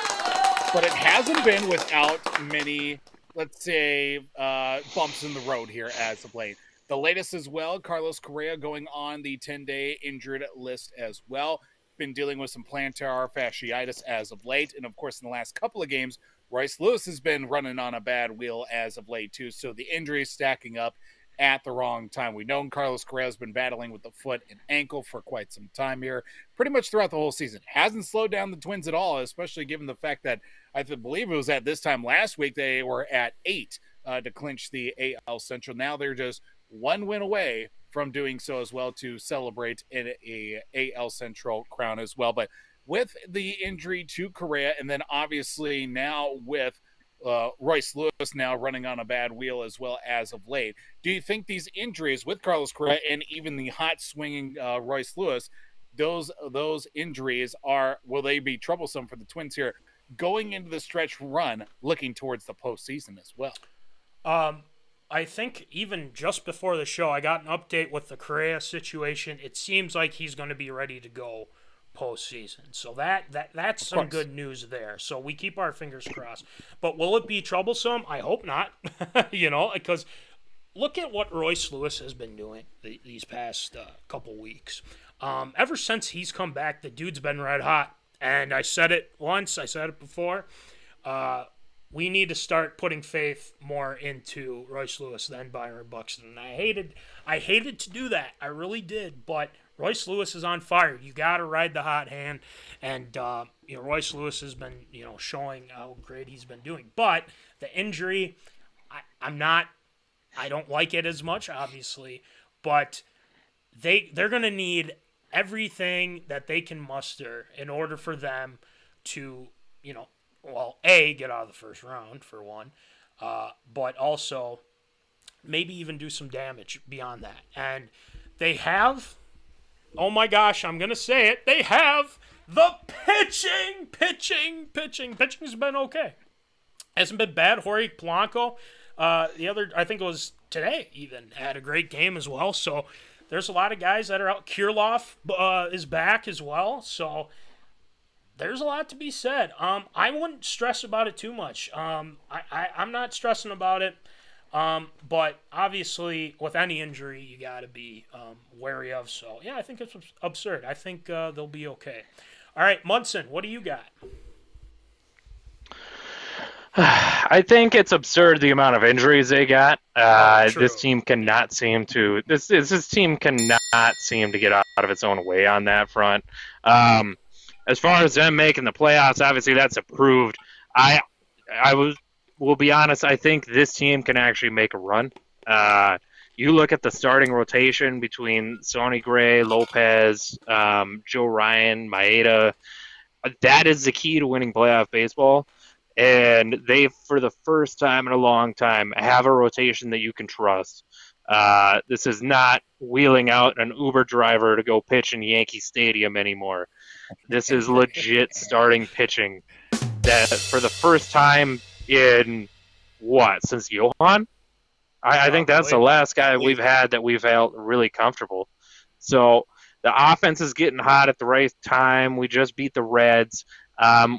But it hasn't been without many, let's say, bumps in the road here as of late. The latest as well, Carlos Correa going on the 10-day injured list as well. Been dealing with some plantar fasciitis as of late. And, of course, in the last couple of games, Royce Lewis has been running on a bad wheel as of late, too. So the injuries stacking up at the wrong time. We know Carlos Correa has been battling with the foot and ankle for quite some time here, pretty much throughout the whole season. Hasn't slowed down the Twins at all, especially given the fact that I believe it was at this time last week they were at 8 to clinch the AL Central. Now they're just 1 win away from doing so as well to celebrate in a AL Central crown as well. But with the injury to Correa, and then obviously now with Royce Lewis now running on a bad wheel as well as of late, do you think these injuries with Carlos Correa and even the hot swinging Royce Lewis, those injuries will they be troublesome for the Twins here going into the stretch run, looking towards the postseason as well? I think even just before the show, I got an update with the Correa situation. It seems like he's going to be ready to go postseason. So that's some good news there. So we keep our fingers crossed. But will it be troublesome? I hope not. Because look at what Royce Lewis has been doing these past couple weeks. Ever since he's come back, the dude's been red hot. And I said it once, I said it before. We need to start putting faith more into Royce Lewis than Byron Buxton. And I hated to do that. I really did. But Royce Lewis is on fire. You got to ride the hot hand. And, Royce Lewis has been, showing how great he's been doing. But the injury, I don't like it as much, obviously. But they're going to need everything that they can muster in order for them to, get out of the first round, for one, but also maybe even do some damage beyond that. And they have, oh my gosh, I'm going to say it, they have the pitching. Pitching's been okay. Hasn't been bad. Jorge Polanco, I think it was today even, had a great game as well. So there's a lot of guys that are out. Kirilloff is back as well. So there's a lot to be said. I wouldn't stress about it too much. I'm not stressing about it. But obviously, with any injury, you got to be wary of. So, yeah, I think it's absurd. I think they'll be okay. All right, Munson, what do you got? I think it's absurd the amount of injuries they got. This team cannot seem to get out of its own way on that front. As far as them making the playoffs, obviously that's approved. Will be honest, I think this team can actually make a run. You look at the starting rotation between Sonny Gray, Lopez, Joe Ryan, Maeda. That is the key to winning playoff baseball. And they, for the first time in a long time, have a rotation that you can trust. This is not wheeling out an Uber driver to go pitch in Yankee Stadium anymore. This is legit starting pitching that for the first time in, since Johan? I think that's the last guy we've had that we've felt really comfortable. So the offense is getting hot at the right time. We just beat the Reds.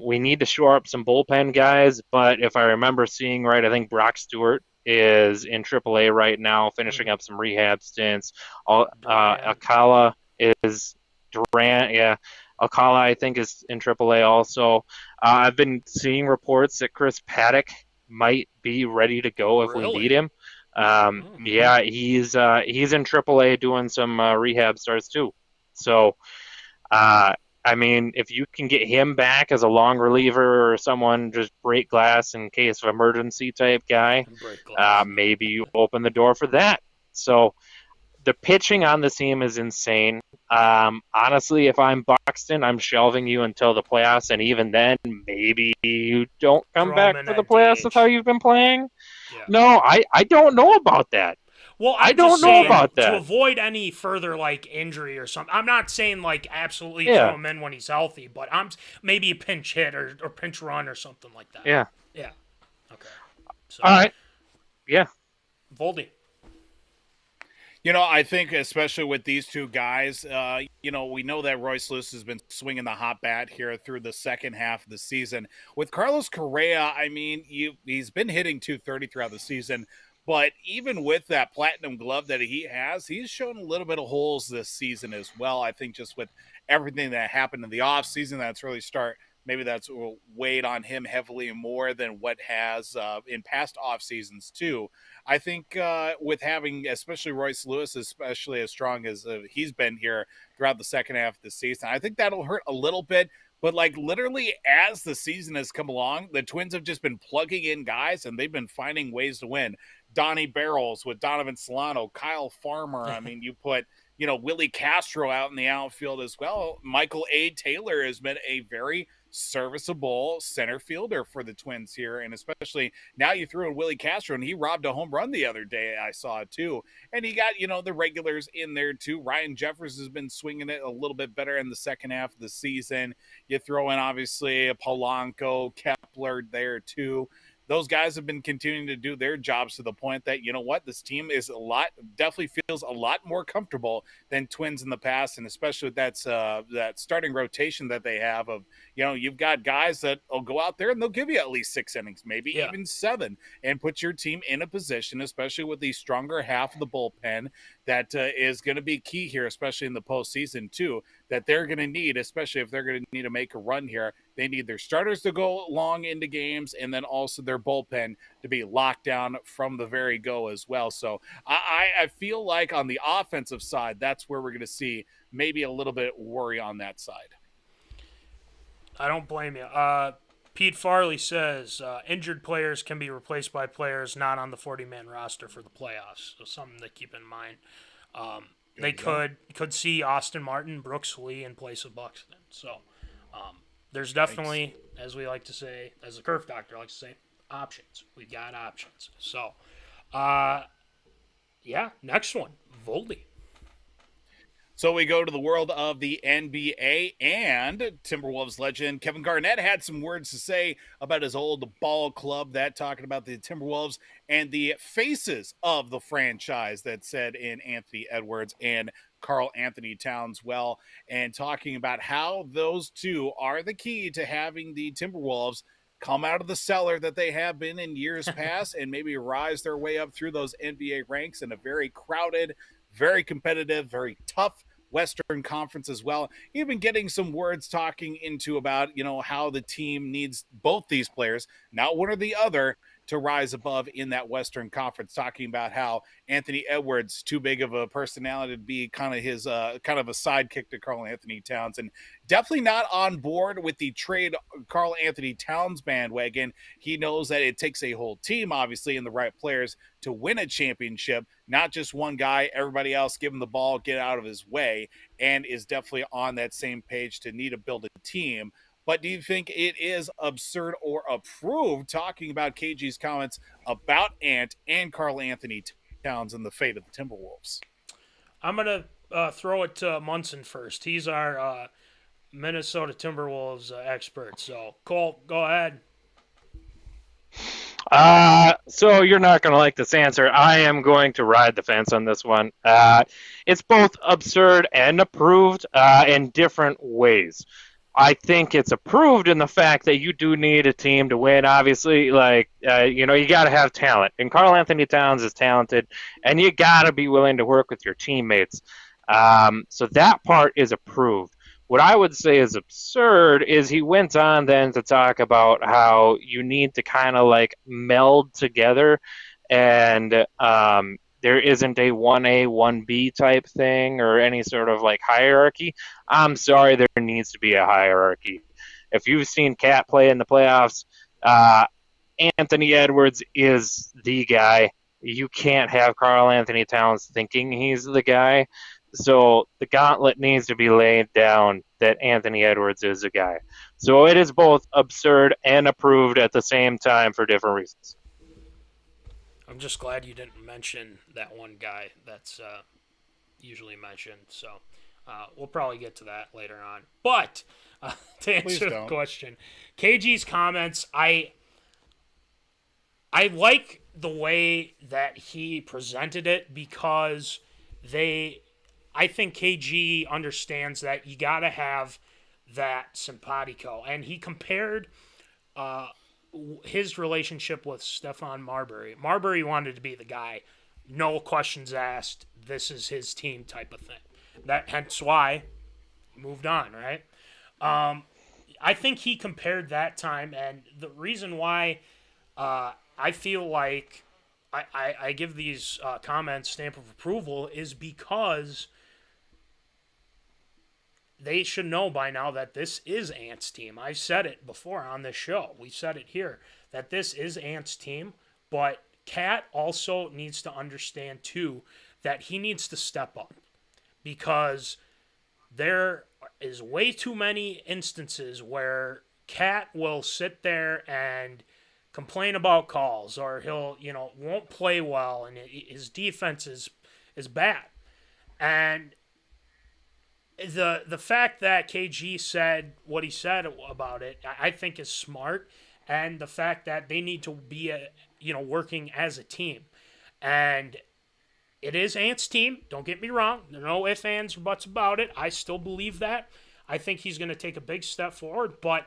We need to shore up some bullpen guys, but if I remember seeing right, I think Brock Stewart is in AAA right now, finishing up some rehab stints. Alcala is Durant, yeah. Alcala, I think, is in AAA also. I've been seeing reports that Chris Paddock might be ready to go if we need him. Yeah, he's in AAA doing some rehab starts too. So, I mean, if you can get him back as a long reliever or someone just break glass in case of emergency type guy, maybe you open the door for that. So the pitching on this team is insane. Honestly, if I'm Buxton, I'm shelving you until the playoffs, and even then, maybe you don't come back for the playoffs with how you've been playing. Yeah. No, I don't know about that. Well, I don't know about that. To avoid any further injury or something. I'm not saying absolutely throw him in when he's healthy, but I'm maybe a pinch hit or pinch run or something like that. Yeah. Yeah. Okay. So, all right. Yeah. Voldy. I think especially with these two guys, we know that Royce Lewis has been swinging the hot bat here through the second half of the season. With Carlos Correa, I mean, he's been hitting .230 throughout the season. But even with that platinum glove that he has, he's shown a little bit of holes this season as well. I think just with everything that happened in the offseason, maybe that's weighed on him heavily more than what has in past off seasons too. I think with having, especially Royce Lewis, especially as strong as he's been here throughout the second half of the season, I think that'll hurt a little bit. But literally as the season has come along, the Twins have just been plugging in guys and they've been finding ways to win. Donnie Barrels with Donovan Solano, Kyle Farmer. I mean, you put, Willie Castro out in the outfield as well. Michael A. Taylor has been a very serviceable center fielder for the Twins here. And especially now you threw in Willie Castro, and he robbed a home run the other day. I saw it too. And he got, the regulars in there too. Ryan Jeffers has been swinging it a little bit better in the second half of the season. You throw in, obviously, Polanco, Kepler there too. Those guys have been continuing to do their jobs to the point that, this team is definitely feels a lot more comfortable than Twins in the past. And especially with that starting rotation that they have of, you've got guys that will go out there and they'll give you at least 6 innings, maybe even 7, and put your team in a position, especially with the stronger half of the bullpen, that is going to be key here, especially in the postseason too, that they're going to need, especially if they're going to need to make a run here. They need their starters to go long into games, and then also their bullpen to be locked down from the very go as well. So I feel like on the offensive side, that's where we're going to see maybe a little bit worry on that side. I don't blame you. Pete Farley says injured players can be replaced by players not on the 40-man roster for the playoffs. So something to keep in mind. They could see Austin Martin, Brooks Lee in place of Buxton. So there's definitely, as we like to say, as a Kerf doctor likes to say, options. We got options. So, next one, Voldy. So we go to the world of the NBA, and Timberwolves legend Kevin Garnett had some words to say about his old ball club, that talking about the Timberwolves and the faces of the franchise, that said in Anthony Edwards and karlanthonytowns, and talking about how those two are the key to having the Timberwolves come out of the cellar that they have been in years past and maybe rise their way up through those NBA ranks in a very crowded, very competitive, very tough Western Conference as well. Even getting some words talking into about, how the team needs both these players, not one or the other, to rise above in that Western Conference, talking about how Anthony Edwards too big of a personality to be kind of his kind of a sidekick to Karlanthonytowns, and definitely not on board with the trade Karlanthonytowns bandwagon. He knows that it takes a whole team, obviously, and the right players to win a championship, not just one guy, everybody else give him the ball, get out of his way, and is definitely on that same page to need to build a team. But do you think it is absurd or approved, talking about KG's comments about Ant and Karlanthonytowns and the fate of the Timberwolves? I'm going to throw it to Munson first. He's our Minnesota Timberwolves expert. So, Cole, go ahead. So you're not going to like this answer. I am going to ride the fence on this one. It's both absurd and approved in different ways. I think it's approved in the fact that you do need a team to win. Obviously, you got to have talent. And Karlanthonytowns is talented, and you got to be willing to work with your teammates. So that part is approved. What I would say is absurd is he went on then to talk about how you need to kind of meld together, and there isn't a 1A, 1B type thing or any sort of hierarchy. I'm sorry, there needs to be a hierarchy. If you've seen Cat play in the playoffs, Anthony Edwards is the guy. You can't have Karlanthonytowns thinking he's the guy. So the gauntlet needs to be laid down that Anthony Edwards is a guy. So it is both absurd and approved at the same time for different reasons. I'm just glad you didn't mention that one guy that's usually mentioned. So we'll probably get to that later on. But to answer the question, KG's comments, I like the way that he presented it, because I think KG understands that you got to have that simpatico. And he compared his relationship with Stephon Marbury. Marbury wanted to be the guy, no questions asked, this is his team type of thing. Hence why he moved on, right? I think he compared that time, and the reason why I feel like I give these comments stamp of approval is because they should know by now that this is Ant's team. I've said it before on this show. We said it here, that this is Ant's team. But Cat also needs to understand, too, that he needs to step up. Because there is way too many instances where Cat will sit there and complain about calls, or he'll, won't play well, and his defense is bad. And the fact that KG said what he said about it, I think is smart, and the fact that they need to be working as a team. And it is Ant's team, don't get me wrong. There are no ifs, ands, or buts about it. I still believe that. I think he's going to take a big step forward, but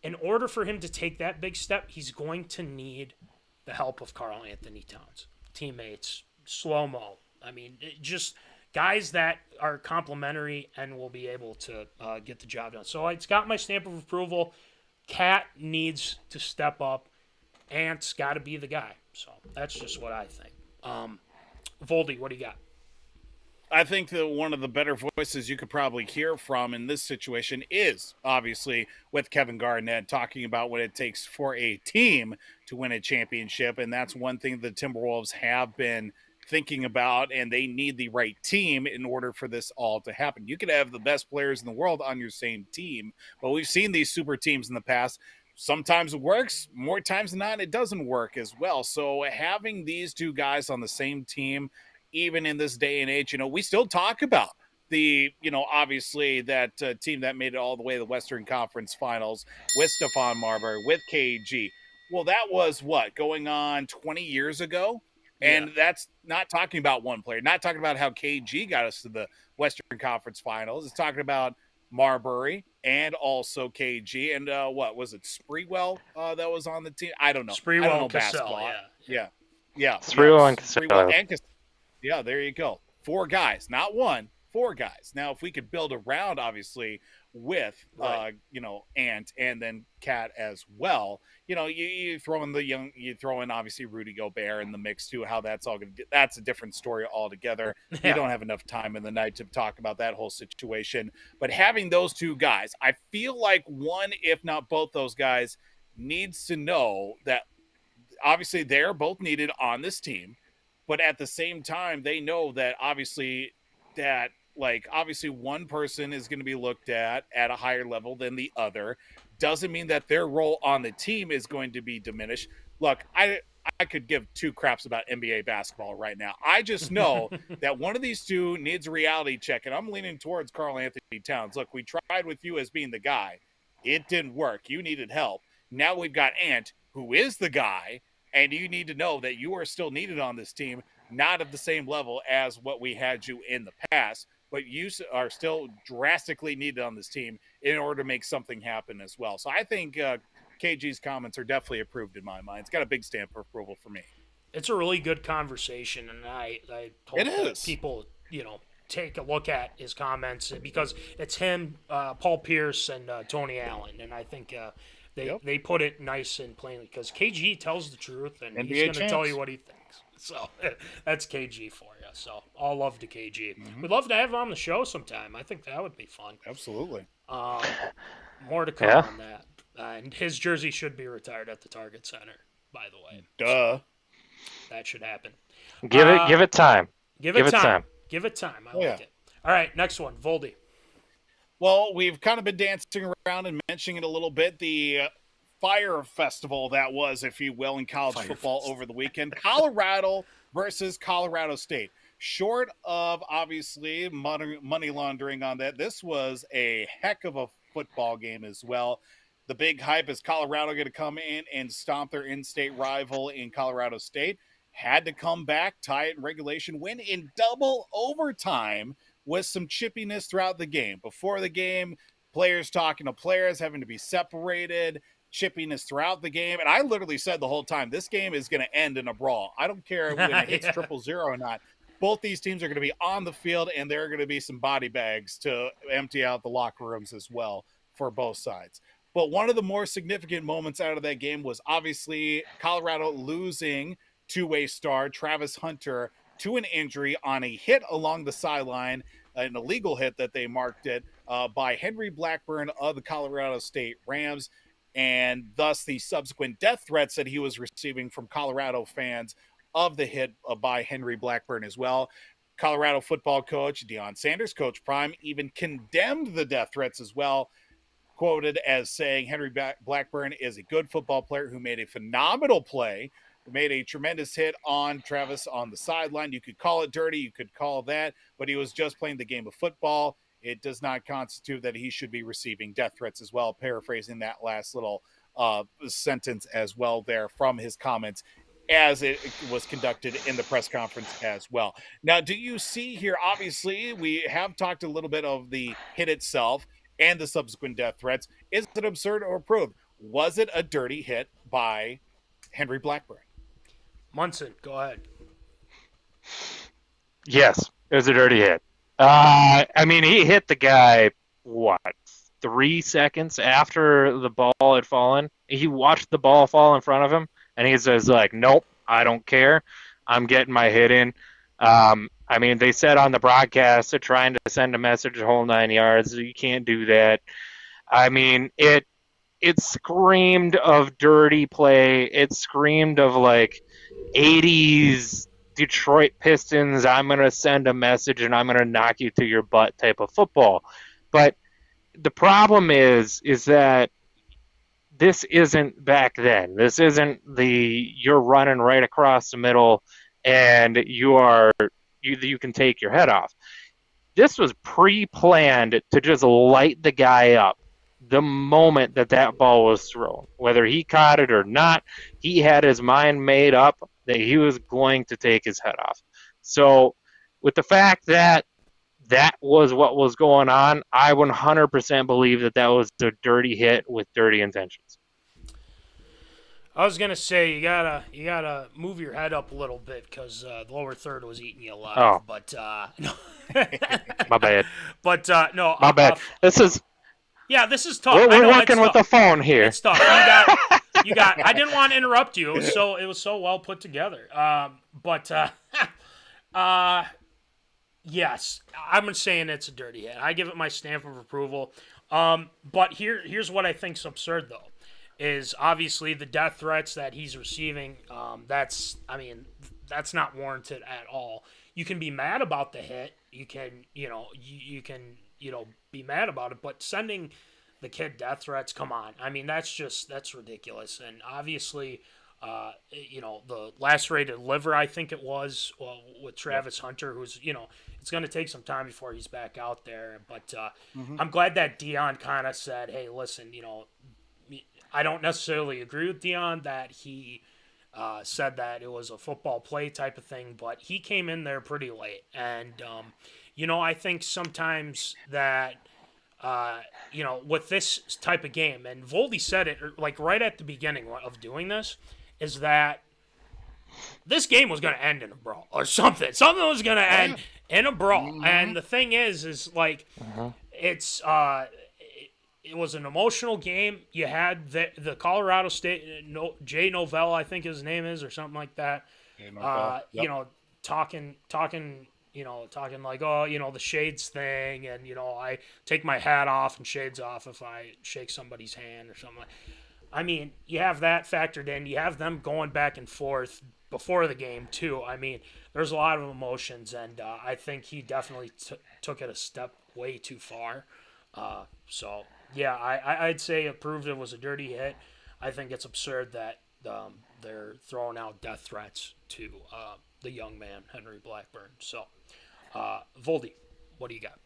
in order for him to take that big step, he's going to need the help of karlanthonytowns, teammates, slow-mo. I mean, just guys that are complementary and will be able to get the job done. So it's got my stamp of approval. Cat needs to step up. Ant's got to be the guy. So that's just what I think. Voldy, what do you got? I think that one of the better voices you could probably hear from in this situation is obviously with Kevingarnett, talking about what it takes for a team to win a championship. And that's one thing the Timberwolves have been thinking about, and they need the right team in order for this all to happen. You could have the best players in the world on your same team, but we've seen these super teams in the past. Sometimes it works, more times than not, it doesn't work as well. So having these two guys on the same team, even in this day and age, we still talk about the, obviously that team that made it all the way to the Western Conference Finals with Stephon Marbury, with KG. Well, that was going on 20 years ago? And that's not talking about one player, not talking about how KG got us to the Western Conference Finals. It's talking about Marbury and also KG. And what was it, Sprewell that was on the team? I don't know. Sprewell, I don't know Cassell, basketball. Yeah. Sprewell and Cassell. Yeah, there you go. 4 guys, not one, 4 guys. Now, if we could build around, obviously, with, Ant and then Cat as well, you throw in obviously Rudy Gobert in the mix too, how that's all going to, that's a different story altogether. Yeah. You don't have enough time in the night to talk about that whole situation. But having those 2 guys, I feel like one, if not both those guys, needs to know that obviously they're both needed on this team. But at the same time, they know that obviously one person is going to be looked at a higher level than the other. Doesn't mean that their role on the team is going to be diminished. Look, I could give 2 craps about NBA basketball right now. I just know that one of these 2 needs a reality check, and I'm leaning towards Karlanthonytowns. Look, we tried with you as being the guy. It didn't work. You needed help. Now we've got Ant, who is the guy, and you need to know that you are still needed on this team, not at the same level as what we had you in the past, but you are still drastically needed on this team in order to make something happen as well. So I think KG's comments are definitely approved in my mind. It's got a big stamp of approval for me. It's a really good conversation, and I hope that people, take a look at his comments, because it's him, Paul Pierce, and Tony Allen, and I think they put it nice and plainly, because KG tells the truth, and he's going to tell you what he thinks. So that's KG for you. So all love to KG. Mm-hmm. We'd love to have him on the show sometime. I think that would be fun. Absolutely. More to come on that. And his jersey should be retired at the Target Center, by the way. Duh. So that should happen. Give it time. Give it time. Give it time. I like it. All right, next one, Voldy. Well, we've kind of been dancing around and mentioning it a little bit. The Fire Festival that was, if you will, in college football over the weekend. Colorado versus Colorado State. Short of, obviously, money laundering on that, this was a heck of a football game as well. The big hype is Colorado going to come in and stomp their in-state rival in Colorado State. Had to come back, tie it in regulation, win in double overtime with some chippiness throughout the game. Before the game, players talking to players, having to be separated, chippiness throughout the game. And I literally said the whole time, this game is going to end in a brawl. I don't care when it hits 0-0 or not. Both these teams are going to be on the field, and there are going to be some body bags to empty out the locker rooms as well for both sides. But one of the more significant moments out of that game was obviously Colorado losing two-way star Travis Hunter to an injury on a hit along the sideline, an illegal hit that they marked it by Henry Blackburn of the Colorado State Rams, and thus the subsequent death threats that he was receiving from Colorado fans of the hit by Henry Blackburn as well. Colorado football coach Deion Sanders, Coach Prime, even condemned the death threats as well. quoted as saying Henry Blackburn is a good football player who made a phenomenal play, who made a tremendous hit on Travis on the sideline. You could call it dirty, you could call that, but he was just playing the game of football. It does not constitute that he should be receiving death threats as well, paraphrasing that last little sentence as well there from his comments as it was conducted in the press conference as well. Now, do you see here, obviously, we have talked a little bit of the hit itself and the subsequent death threats. Is it absurd or approved? Was it a dirty hit by Henry Blackburn? Munson, go ahead. Yes, it was a dirty hit. I mean, he hit the guy, 3 seconds after the ball had fallen? He watched the ball fall in front of him, and he says, like, nope, I don't care. I'm getting my hit in. I mean, they said on the broadcast they're trying to send a message the whole 9 yards. You can't do that. I mean, it screamed of dirty play. It screamed of, like, 80s Detroit Pistons, I'm going to send a message and I'm going to knock you to your butt type of football. But the problem is that this isn't back then. This isn't you're running right across the middle and you can take your head off. This was pre-planned to just light the guy up the moment that ball was thrown. Whether he caught it or not, he had his mind made up that he was going to take his head off. So with the fact that was what was going on, I 100% believe that was a dirty hit with dirty intentions. I was gonna say you gotta move your head up a little bit because the lower third was eating you alive. Oh. But no. My bad. But no, my bad. This is tough. We're working with the phone here. It's tough. You got. I didn't want to interrupt you. It was so well put together. Yes, I'm saying it's a dirty hit. I give it my stamp of approval. But here's what I think's absurd though, is obviously the death threats that he's receiving. That's not warranted at all. You can be mad about the hit. You can be mad about it, but sending the kid death threats, come on. I mean, that's ridiculous. And obviously, the lacerated liver, I think it was, with Travis Hunter, who's, it's going to take some time before he's back out there. But I'm glad that Dion kind of said, hey, listen, I don't necessarily agree with Dion that he said that it was a football play type of thing, but he came in there pretty late. And, I think sometimes that, with this type of game, and Voldy said it like right at the beginning of doing this, is that this game was going to end in a brawl or something. Something was going to end in a brawl. Mm-hmm. And the thing is like, it's, it was an emotional game. You had the Colorado State, Jay Novell, I think his name is, or something like that. Talking like, the shades thing, and, I take my hat off and shades off if I shake somebody's hand or something. I mean, you have that factored in. You have them going back and forth before the game, too. I mean, there's a lot of emotions, and I think he definitely took it a step way too far. I'd say approved it was a dirty hit. I think it's absurd that they're throwing out death threats to the young man, Henry Blackburn. So, Voldy, what do you got?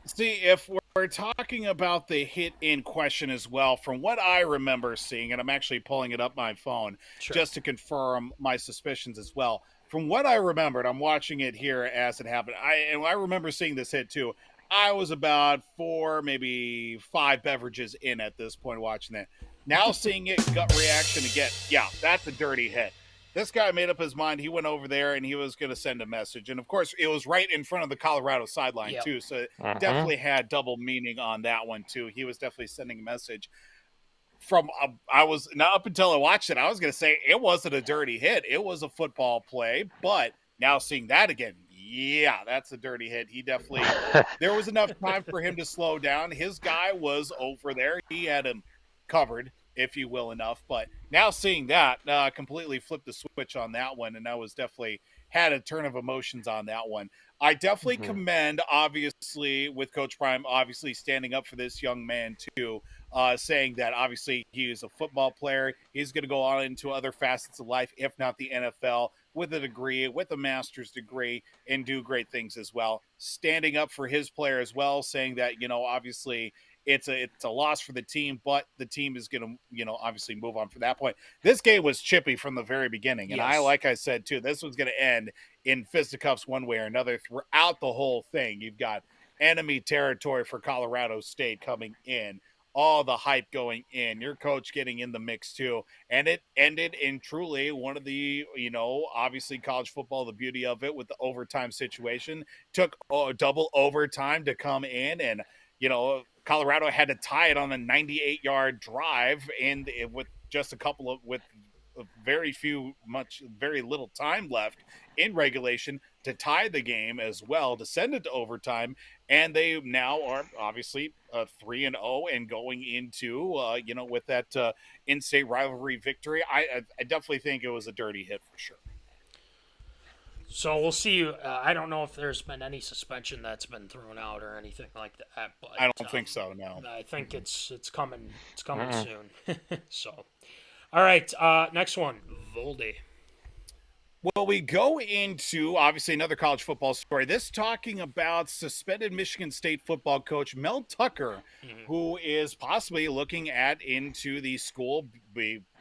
See, if we're talking about the hit in question as well, from what I remember seeing, and I'm actually pulling it up my phone just to confirm my suspicions as well. From what I remembered, I'm watching it here as it happened. I remember seeing this hit too. I was about 4, maybe 5 beverages in at this point watching that. Now seeing it, gut reaction again. Yeah, that's a dirty hit. This guy made up his mind. He went over there and he was going to send a message. And, of course, it was right in front of the Colorado sideline, too. So it definitely had double meaning on that one, too. He was definitely sending a message. Up until I watched it, I was going to say it wasn't a dirty hit. It was a football play. But now seeing that again, yeah, that's a dirty hit. He definitely – there was enough time for him to slow down. His guy was over there. He had him covered, if you will, enough. But now seeing that, completely flipped the switch on that one, and that was definitely had a turn of emotions on that one. I definitely commend, obviously, with Coach Prime, obviously standing up for this young man too, saying that obviously he is a football player. He's going to go on into other facets of life, if not the NFL, with a degree, with a master's degree, and do great things as well. Standing up for his player as well, saying that, obviously it's a loss for the team, but the team is going to, obviously move on from that point. This game was chippy from the very beginning. And yes. like I said, too, this was going to end in fisticuffs one way or another throughout the whole thing. You've got enemy territory for Colorado State coming in, all the hype going in, your coach getting in the mix too. And it ended in truly one of the, obviously college football, the beauty of it with the overtime situation, took double overtime to come in, and, Colorado had to tie it on a 98-yard drive, and with just with very little time left in regulation to tie the game as well, to send it to overtime. And they now are obviously 3-0 and going into, with that in-state rivalry victory. I definitely think it was a dirty hit for sure. So we'll see. I don't know if there's been any suspension that's been thrown out or anything like that. But I don't think so. No. I think it's coming. It's coming soon. So, all right. Next one, Voldy. Well, we go into, obviously, another college football story. This talking about suspended Michigan State football coach Mel Tucker, who is possibly looking into the school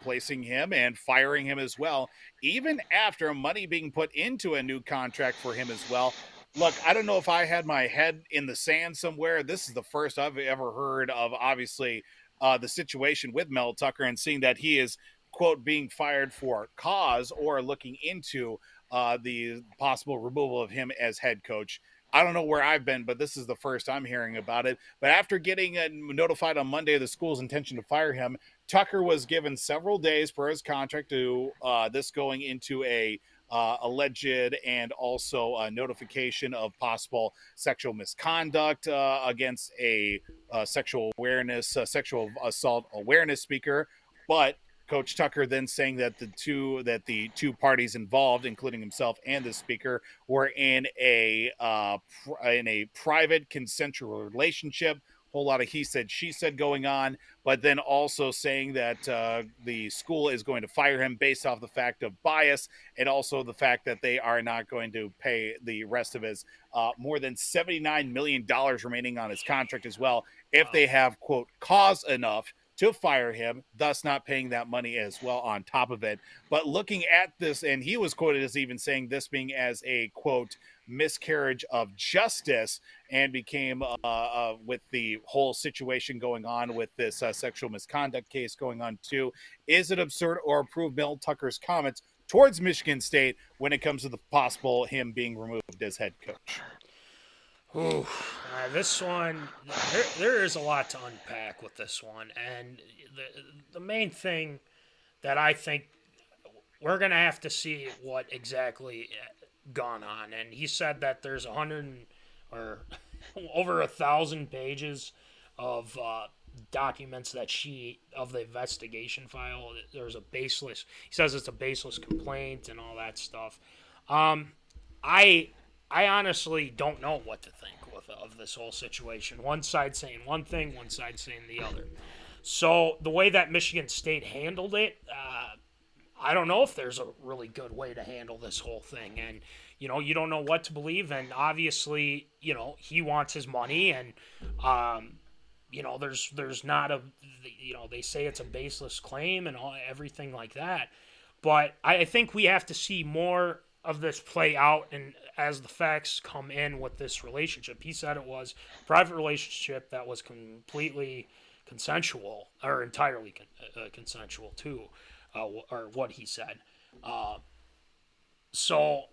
placing him and firing him as well, even after money being put into a new contract for him as well. Look, I don't know if I had my head in the sand somewhere. This is the first I've ever heard of, obviously, the situation with Mel Tucker, and seeing that he is, quote, being fired for cause or looking into the possible removal of him as head coach. I don't know where I've been, but this is the first I'm hearing about it. But after getting notified on Monday of the school's intention to fire him, Tucker was given several days for his contract to this going into a alleged and also a notification of possible sexual misconduct against a sexual assault awareness speaker. But Coach Tucker then saying that the two parties involved, including himself and the speaker, were in a private consensual relationship. Whole lot of he said, she said going on, but then also saying that the school is going to fire him based off the fact of bias, and also the fact that they are not going to pay the rest of his more than $79 million remaining on his contract as well, if they have, quote, cause enough to fire him, thus not paying that money as well on top of it. But looking at this, and he was quoted as even saying this being as a, quote, miscarriage of justice, and became with the whole situation going on with this sexual misconduct case going on too. Is it absurd or approve Mel Tucker's comments towards Michigan State when it comes to the possible him being removed as head coach? Ooh, this one, there is a lot to unpack with this one, and the main thing that I think we're going to have to see what exactly gone on. And he said that there's 100 or over 1,000 pages of documents of the investigation file. There's a baseless, he says it's a baseless complaint and all that stuff. I honestly don't know what to think of this whole situation. One side saying one thing, one side saying the other. So the way that Michigan State handled it, I don't know if there's a really good way to handle this whole thing. And, you don't know what to believe. And obviously, he wants his money. And, there's not they say it's a baseless claim and everything like that. But I think we have to see more of this play out, and as the facts come in with this relationship. He said it was a private relationship that was completely consensual, or entirely consensual too, or what he said. So,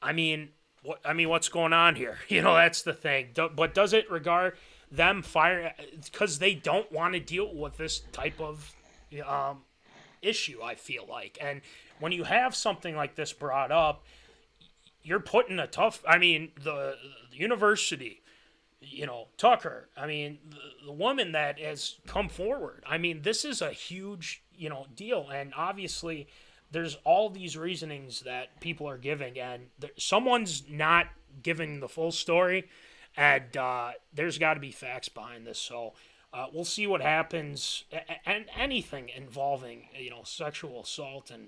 what's going on here? That's the thing. But does it regard them firing because they don't want to deal with this type of issue? I feel like, and when you have something like this brought up, you're putting a tough. The university, Tucker. The woman that has come forward. This is a huge, deal, and obviously there's all these reasonings that people are giving, and someone's not giving the full story, and there's got to be facts behind this. So we'll see what happens, and anything involving sexual assault and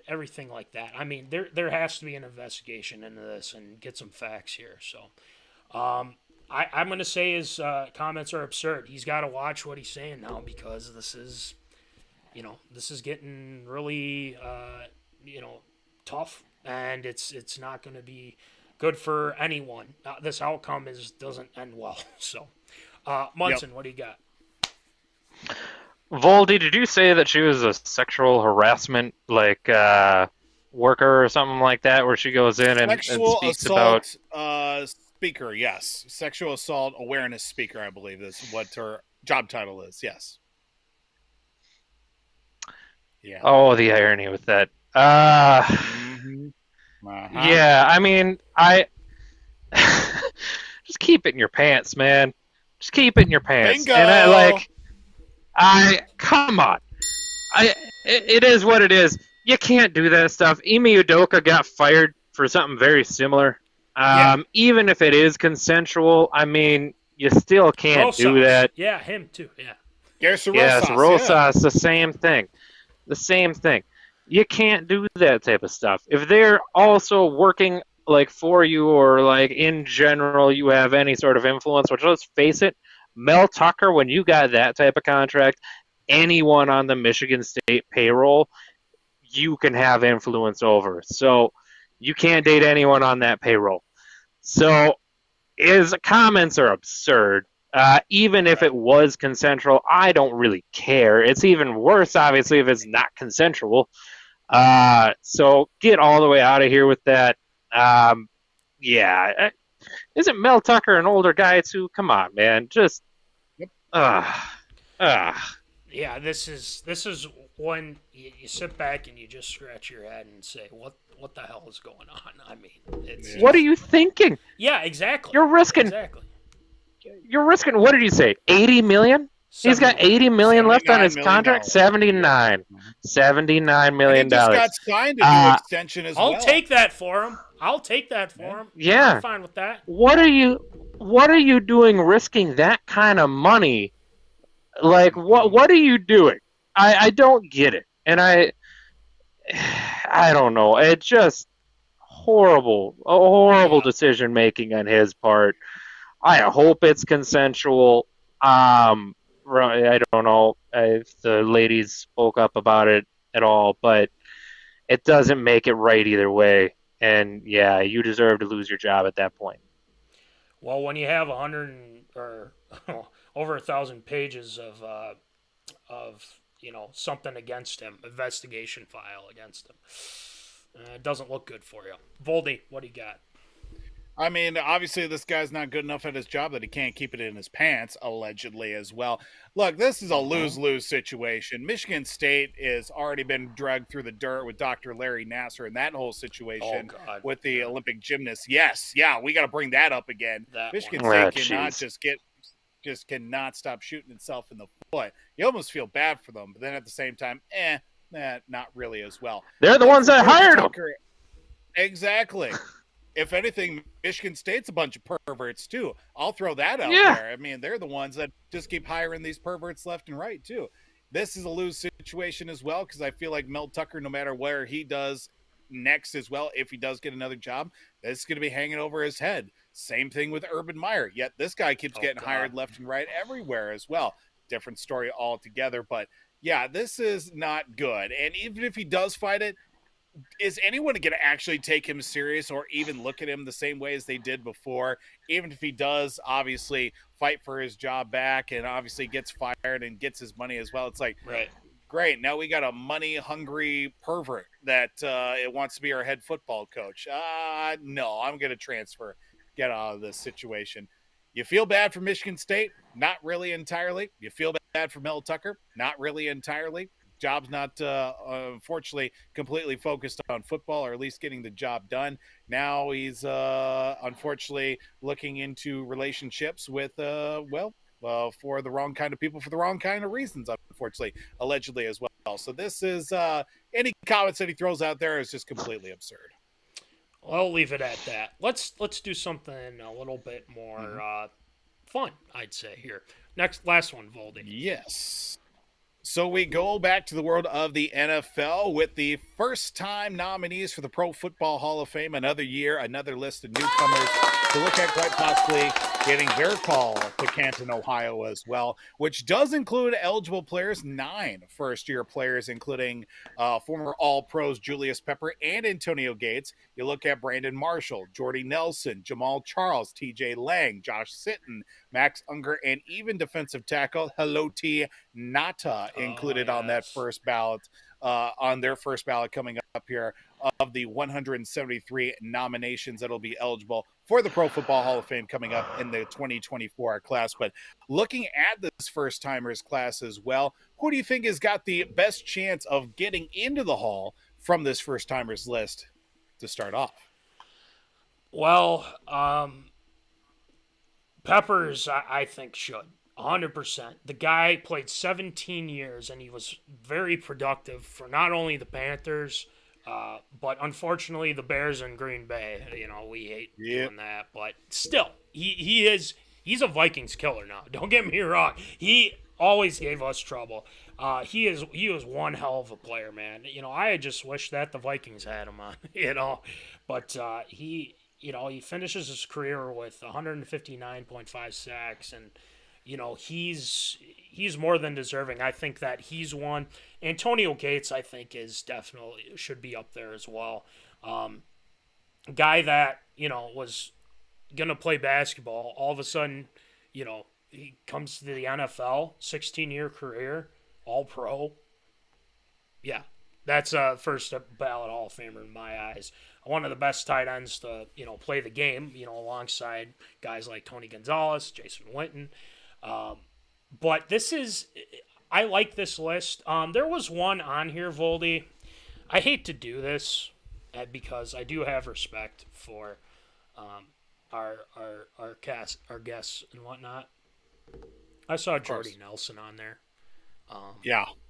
everything like that. I mean, there has to be an investigation into this and get some facts here. So I'm going to say his comments are absurd. He's got to watch what he's saying now, because this is getting really tough, and it's not going to be good for anyone. This outcome doesn't end well. So Munson, What do you got? Voldy, did you say that she was a sexual harassment worker or something like that, where she goes in and speaks assault, about speaker? Yes, sexual assault awareness speaker, I believe is what her job title is. Yes. Yeah. Oh, the irony with that. Yeah, I mean, just keep it in your pants, man. Just keep it in your pants. Bingo! And come on. It is what it is. You can't do that stuff. Emi Udoka got fired for something very similar. Even if it is consensual, I mean, you still can't do that. Yeah, him too. Yeah. Yes, Rosas, the same thing. The same thing. You can't do that type of stuff. If they're also working for you, or in general you have any sort of influence, which, let's face it, Mel Tucker, when you got that type of contract, anyone on the Michigan State payroll, you can have influence over. So you can't date anyone on that payroll. So his comments are absurd. Even if it was consensual, I don't really care. It's even worse, obviously, if it's not consensual. So get all the way out of here with that. Isn't Mel Tucker an older guy too? Come on, man. Just Yeah, this is when you sit back and you just scratch your head and say, what the hell is going on? I mean, what are you thinking? Yeah, exactly. You're risking. What did you say? 80 million? He's got 80 million left on his contract. $79 million. He just got signed a new extension as well. I'll take that for him. Yeah, I'm fine with that. What are you doing risking that kind of money? What are you doing? I don't get it. And I don't know. It's just horrible decision making on his part. I hope it's consensual. I don't know if the ladies spoke up about it at all, but it doesn't make it right either way. And yeah, you deserve to lose your job at that point. Well, when you have over 1,000 pages of something against him, investigation file against him, it doesn't look good for you. Voldy, what do you got? I mean, obviously this guy's not good enough at his job that he can't keep it in his pants, allegedly, as well. Look, this is a lose-lose situation. Michigan State has already been dragged through the dirt with Dr. Larry Nassar and that whole situation with the Olympic gymnasts. Yes, we got to bring that up again. Michigan State cannot stop shooting itself in the foot. You almost feel bad for them, but then at the same time, not really as well. They're the ones that hired them. Exactly. If anything, Michigan State's a bunch of perverts, too. I'll throw that out there. I mean, they're the ones that just keep hiring these perverts left and right, too. This is a lose situation as well, because I feel like Mel Tucker, no matter where he does next as well, if he does get another job, that's going to be hanging over his head. Same thing with Urban Meyer. Yet this guy keeps getting hired left and right everywhere as well. Different story altogether. But, yeah, this is not good. And even if he does fight it, is anyone going to actually take him serious or even look at him the same way as they did before? Even if he does obviously fight for his job back and obviously gets fired and gets his money as well, it's like, great, now we got a money-hungry pervert that it wants to be our head football coach. No, I'm going to transfer. Get out of this situation. You feel bad for Michigan State? Not really entirely. You feel bad for Mel Tucker? Not really entirely. Job's not, unfortunately, completely focused on football, or at least getting the job done. Now he's, unfortunately, looking into relationships with, for the wrong kind of people, for the wrong kind of reasons, unfortunately, allegedly as well. So this is any comments that he throws out there is just completely absurd. Well, I'll leave it at that. Let's do something a little bit more fun, I'd say, here. Last one, Voldy. Yes. So we go back to the world of the NFL with the first-time nominees for the Pro Football Hall of Fame. Another year, another list of newcomers to look at quite possibly getting their call to Canton, Ohio as well, which does include eligible players, 9 first-year players, including former All-Pros Julius Pepper and Antonio Gates. You look at Brandon Marshall, Jordy Nelson, Jamal Charles, TJ Lang, Josh Sitton, Max Unger, and even defensive tackle Haloti Ngata included on that first ballot, on their first ballot coming up here of the 173 nominations that'll be eligible for the Pro Football Hall of Fame coming up in the 2024 class. But looking at this first-timers class as well, who do you think has got the best chance of getting into the Hall from this first-timers list to start off? Well, Peppers, I think, should. 100%. The guy played 17 years, and he was very productive for not only the Panthers, but unfortunately the Bears and Green Bay. You know, we hate doing that, but still, he's a Vikings killer now. Don't get me wrong. He always gave us trouble. He was one hell of a player, man. You know, I just wish that the Vikings had him on. You know, but he finishes his career with 159.5 sacks, and you know, he's more than deserving. I think that he's one. Antonio Gates, I think, is definitely should be up there as well. Guy that, you know, was going to play basketball. All of a sudden, you know, he comes to the NFL, 16-year career, All-Pro. Yeah, that's a first ballot Hall of Famer in my eyes. One of the best tight ends to, you know, play the game, you know, alongside guys like Tony Gonzalez, Jason Witten. But I like this list. There was one on here, Voldy. I hate to do this because I do have respect for our guests and whatnot. I saw Jordy Nelson on there.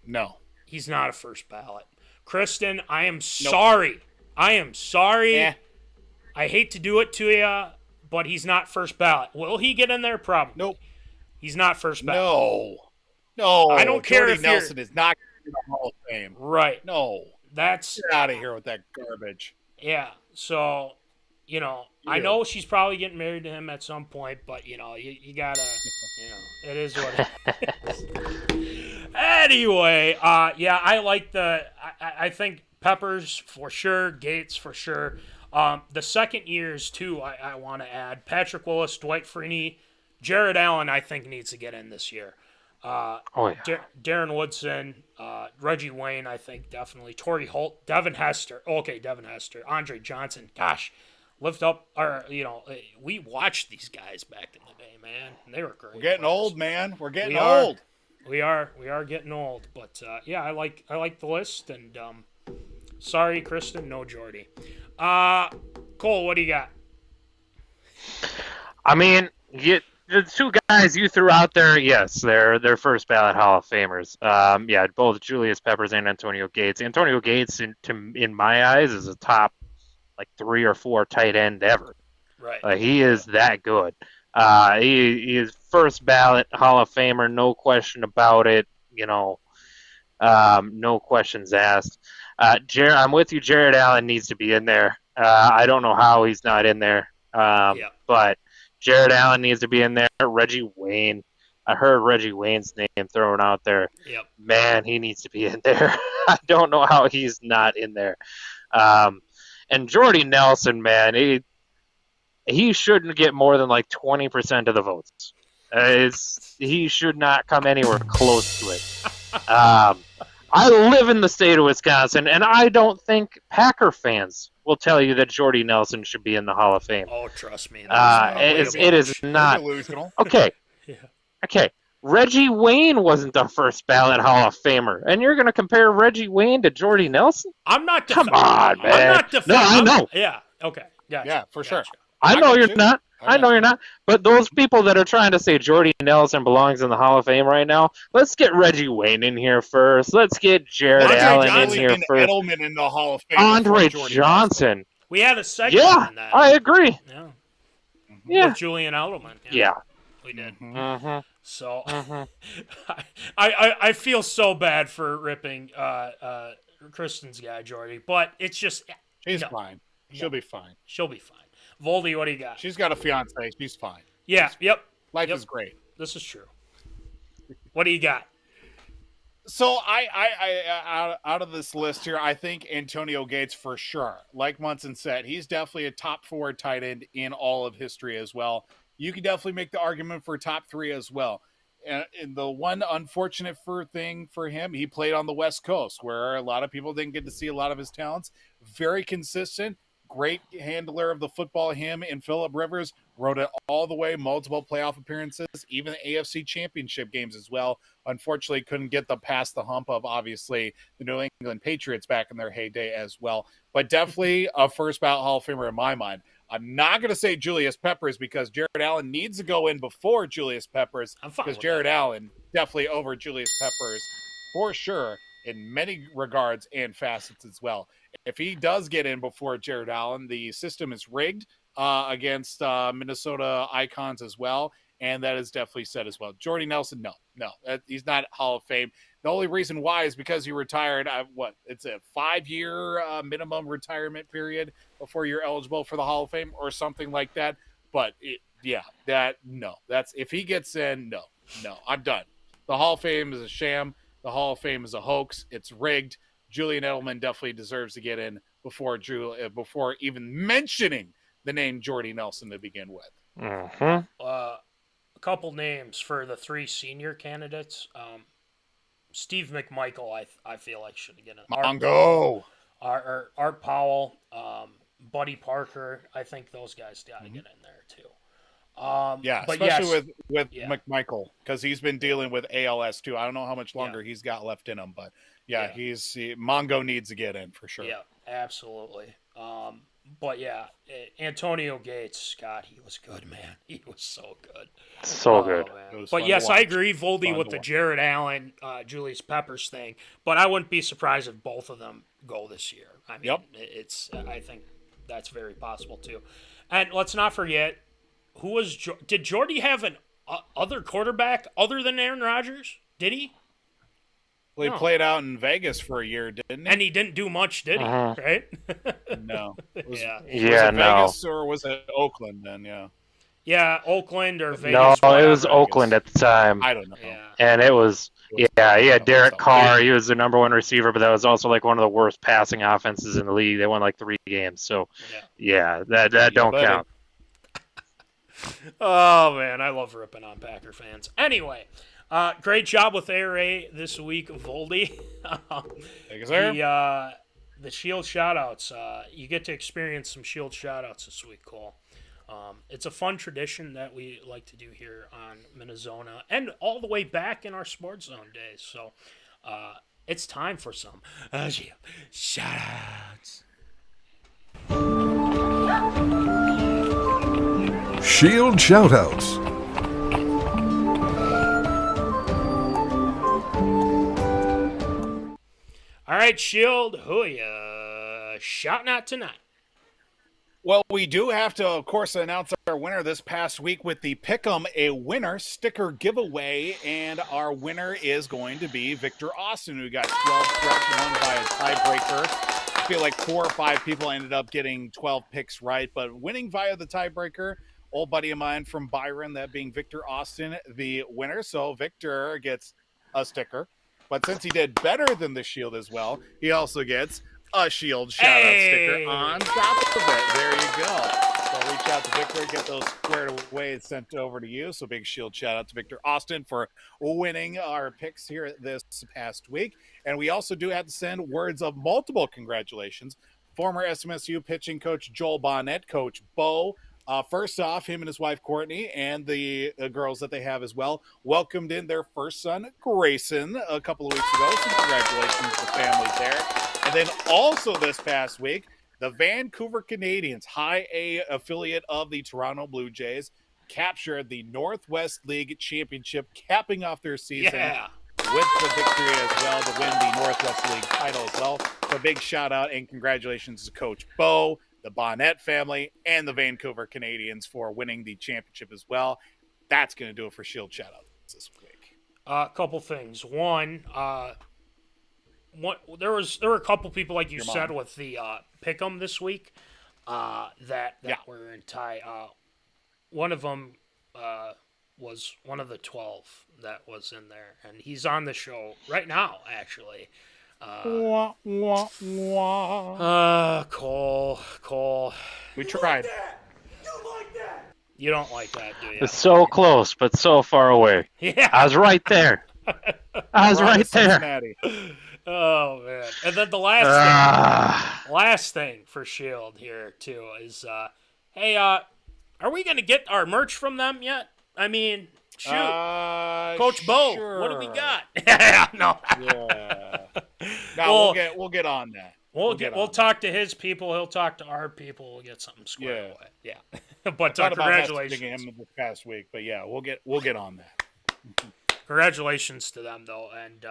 No. He's not a first ballot. Kristen, I am sorry. I am sorry. I hate to do it to you, but he's not first ballot. Will he get in there? Probably. Nope. He's not first ballot. No. I don't care Jordy if Nelson is not in the Hall of Fame. Right. No. Get out of here with that garbage. Yeah. So, you know, I know she's probably getting married to him at some point, but, you know, you gotta, you know, it is what it is. Anyway, I like I think Peppers for sure, Gates for sure. The second years, too, I want to add. Patrick Willis, Dwight Freeney, Jared Allen, I think, needs to get in this year. Darren Woodson, Reggie Wayne, I think, definitely. Torrey Holt, Devin Hester. Okay, Devin Hester. Andre Johnson. Gosh, lift up our, you know, we watched these guys back in the day, man. They were great. We're getting old, man. We're getting old. We are getting old. But, I like the list. And sorry, Kristen, no Jordy. Cole, what do you got? I mean, the two guys you threw out there, yes, they're first ballot Hall of Famers. Both Julius Peppers and Antonio Gates. Antonio Gates, in my eyes, is a top 3 or 4 tight end ever. Right. He is that good. He is first ballot Hall of Famer, no question about it. You know, no questions asked. I'm with you. Jared Allen needs to be in there. I don't know how he's not in there. But Jared Allen needs to be in there. Reggie Wayne. I heard Reggie Wayne's name thrown out there. Yep. Man, he needs to be in there. I don't know how he's not in there. And Jordy Nelson, man, he shouldn't get more than 20% of the votes. He should not come anywhere close to it. I live in the state of Wisconsin, and I don't think Packer fans will tell you that Jordy Nelson should be in the Hall of Fame. Oh, trust me. It is not. Delusional. Okay. Okay. Reggie Wayne wasn't the first ballot Hall of Famer, and you're going to compare Reggie Wayne to Jordy Nelson? I'm not Come on, man. I'm not No, I know. Yeah. Okay. Gotcha. Yeah, for sure. I know you're not. I know you're not. But those people that are trying to say Jordy Nelson belongs in the Hall of Fame right now, let's get Reggie Wayne in here first. Let's get Jared Allen in here first. Edelman in the Hall of Fame. Andre Johnson. We had a segment on that. I agree. Yeah. Yeah. With Julian Edelman. Yeah. We did. Mm-hmm. So I feel so bad for ripping Kristen's guy, Jordy, but it's just she's fine. She'll be fine. She'll be fine. Voldy, what do you got? She's got a fiance. She's fine. Yeah. Yep. Life is great. This is true. What do you got? So I out of this list here, I think Antonio Gates for sure. Like Munson said, he's definitely a top 4 tight end in all of history as well. You can definitely make the argument for top 3 as well. And the one unfortunate thing for him, he played on the West Coast where a lot of people didn't get to see a lot of his talents. Very consistent, great handler of the football. Him and Phillip Rivers rode it all the way, multiple playoff appearances, even AFC championship games as well. Unfortunately, couldn't get past the hump of obviously the New England Patriots back in their heyday as well. But definitely a first ballot Hall of Famer in my mind. I'm not going to say Julius Peppers because Jared Allen needs to go in before Julius Peppers because Jared Allen definitely over Julius Peppers for sure in many regards and facets as well. If he does get in before Jared Allen, the system is rigged against Minnesota icons as well, and that is definitely said as well. Jordy Nelson, no, he's not Hall of Fame. The only reason why is because he retired. It's a 5-year minimum retirement period before you're eligible for the Hall of Fame or something like that. But that's if he gets in, no, I'm done. The Hall of Fame is a sham. The Hall of Fame is a hoax. It's rigged. Julian Edelman definitely deserves to get in before even mentioning the name Jordy Nelson to begin with. Mm-hmm. A couple names for the 3 senior candidates. Steve McMichael, I feel like should get in. Mongo. Art Powell, Buddy Parker. I think those guys got to get in there too. Especially with McMichael because he's been dealing with ALS too. I don't know how much longer he's got left in him, but Mongo needs to get in for sure. Yeah, absolutely. Antonio Gates, Scott, he was good, man. He was so good. So good. But yes, I agree, Voldy, with the Jared Allen, Julius Peppers thing. But I wouldn't be surprised if both of them go this year. I mean, I think that's very possible too. And let's not forget, did Jordy have an other quarterback other than Aaron Rodgers? Did he? Well, he played out in Vegas for a year, didn't he? And he didn't do much, did he? Right? No. Was it no. Vegas or was it Oakland then? Yeah. Yeah, Oakland or Vegas. No, it was Oakland at the time. I don't know. Yeah. And it was he had Derek Carr. He was the number 1 receiver, but that was also like one of the worst passing offenses in the league. They won like 3 games. So, that don't count. Oh, man, I love ripping on Packer fans. Anyway, great job with ARA this week, Voldy. Thank you, sir. The Shield shoutouts. You get to experience some Shield shoutouts this week, Cole. It's a fun tradition that we like to do here on MinneZona and all the way back in our Sports Zone days. So it's time for some Shield shoutouts. Shield shoutouts. All right, Shield, who are you shouting out tonight? Well, we do have to, of course, announce our winner this past week with the Pick'em a Winner sticker giveaway, and our winner is going to be Victor Austin, who got 12 correct, won by a tiebreaker. I feel like 4 or 5 people ended up getting 12 picks right, but winning via the tiebreaker, old buddy of mine from Byron, that being Victor Austin, the winner. So Victor gets a sticker, but since he did better than the Shield as well, he also gets a Shield shout-out sticker on top of it. There you go. So reach out to Victor, get those squared away and sent over to you. So big Shield shout-out to Victor Austin for winning our picks here this past week. And we also do have to send words of multiple congratulations. Former SMSU pitching coach Joel Bonnet, Coach Bo. First off, him and his wife Courtney and the girls that they have as well welcomed in their first son, Grayson, a couple of weeks ago. So congratulations to the family there. And then also this past week, the Vancouver Canadians, High A affiliate of the Toronto Blue Jays, captured the Northwest League Championship, capping off their season with the victory as well to win the Northwest League title as well. So big shout out and congratulations to Coach Bo, the Bonnet family, and the Vancouver Canadians for winning the championship as well. That's going to do it for Shield Shoutouts this week. A couple things. One, there were a couple people, like you said, with the Pick'em this week that were in tie. One of them was one of the 12 that was in there, and he's on the show right now, actually. Cole. We tried. You don't like that, do you? It's so close, but so far away. Yeah. I was right there. I was right there. Oh, man. And then the last thing for Shield here, too, is, hey, are we going to get our merch from them yet? I mean, shoot. Coach Bo, sure. what do we got? Yeah, no. No, we'll get on that. We'll talk to his people. He'll talk to our people. We'll get something squared away. Yeah. But congratulations. Him this past week, but yeah, we'll get on that. Congratulations to them, though, and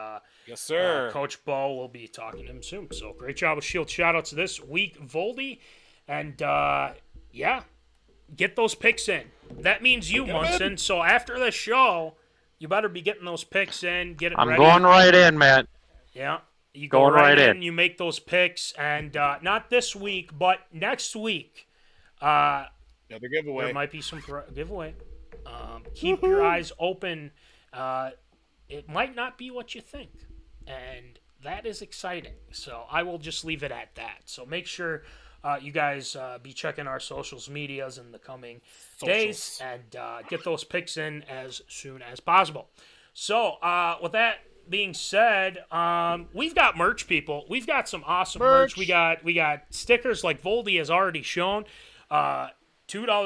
yes, sir. Coach Bo will be talking to him soon. So great job with Shield Shoutouts this week, Voldy, and get those picks in. That means you, Munson. So after the show, you better be getting those picks in. Get it ready. I'm going right in, man. Yeah. You go right in. You make those picks, and not this week, but next week. Another giveaway. There might be some giveaway. Keep your eyes open. It might not be what you think, and that is exciting. So I will just leave it at that. So make sure you guys be checking our socials medias in the coming days and get those picks in as soon as possible. So with that being said, we've got merch, people. We've got some awesome merch. We got stickers like Voldy has already shown. $2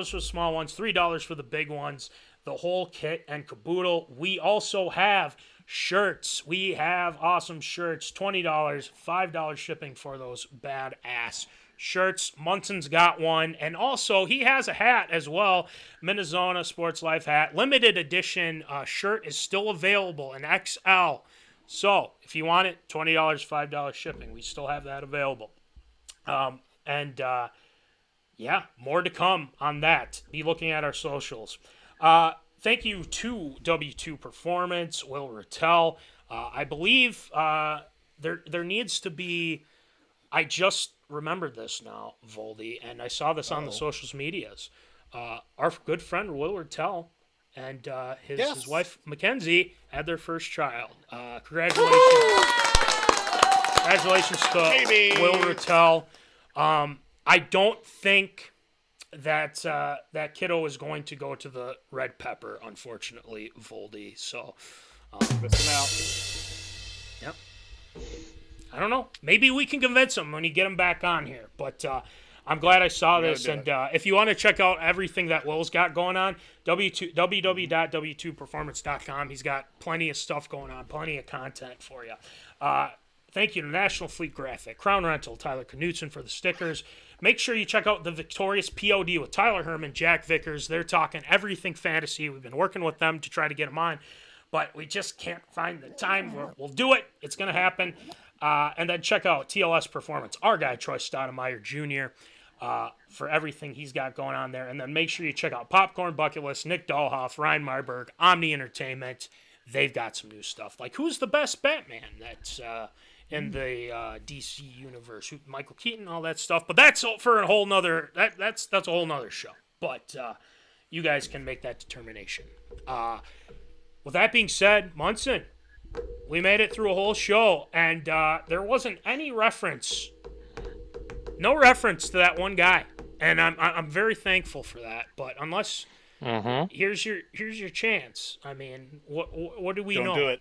for the small ones, $3 for the big ones, the whole kit and caboodle. We also have shirts. We have awesome shirts, $20, $5 shipping for those badass shirts. Munson's got one, and also he has a hat as well, MinneZona Sports Life hat. Limited edition shirt is still available in XL. So if you want it, $20, $5 shipping. We still have that available. Yeah, more to come on that. Be looking at our socials. Thank you to W2 Performance, Will Rattel. I believe there needs to be, I just remembered this now, Voldy, and I saw this on the social medias. Our good friend Will Rattel and his wife Mackenzie had their first child. Congratulations. Congratulations to Will Rattel. I don't think that that kiddo is going to go to the Red Pepper, unfortunately, Voldy. So, missing out. Yep. I don't know. Maybe we can convince him when you get him back on here. But I'm glad I saw this. And if you want to check out everything that Will's got going on, www.w2performance.com. He's got plenty of stuff going on, plenty of content for you. Thank you to National Fleet Graphic, Crown Rental, Tyler Knutson for the stickers. Make sure you check out the Victorious P.O.D. with Tyler Hermann, Jack Vickers. They're talking everything fantasy. We've been working with them to try to get them on, but we just can't find the time. We'll do it. It's going to happen. And then check out TLS Performance, our guy, Troy Stoudemire Jr., for everything he's got going on there. And then make sure you check out Popcorn Bucket List, Nick Dahlhoff, Ryan Marburg, Omni Entertainment. They've got some new stuff. Like, who's the best Batman that's in the DC universe? Michael Keaton, all that stuff. But that's for a whole nother, that's a whole nother show. But you guys can make that determination. With that being said, Munson, we made it through a whole show, and there wasn't any reference, no reference to that one guy. And I'm very thankful for that. But unless here's your chance. I mean, what do we know? Don't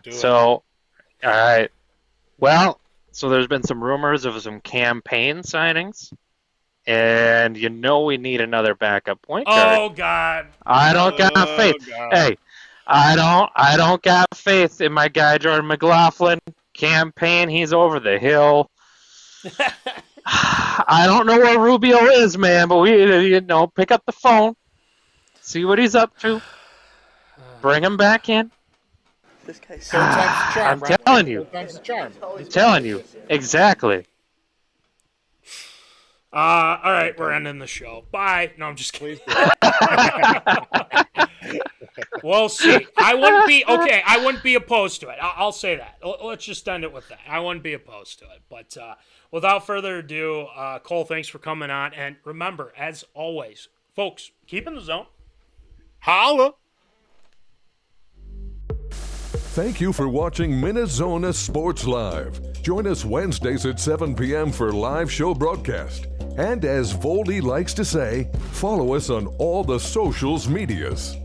do it. So, all right. Well, so there's been some rumors of some campaign signings, and you know we need another backup point guard. Oh God! I don't got faith. God. Hey, I don't got faith in my guy Jordan McLaughlin. Campaign, he's over the hill. I don't know where Rubio is, man, but we, pick up the phone, see what he's up to, bring him back in. This guy's I'm telling you. I'm telling you. Exactly. All right, we're ending the show. Bye. No, I'm just kidding. We'll see. I wouldn't be opposed to it. I'll say that. Let's just end it with that. I wouldn't be opposed to it. But without further ado, Cole, thanks for coming on. And remember, as always, folks, keep in the zone. Holla! Thank you for watching MinneZona Sports Live. Join us Wednesdays at 7 p.m. for live show broadcast. And as Voldy likes to say, follow us on all the socials medias.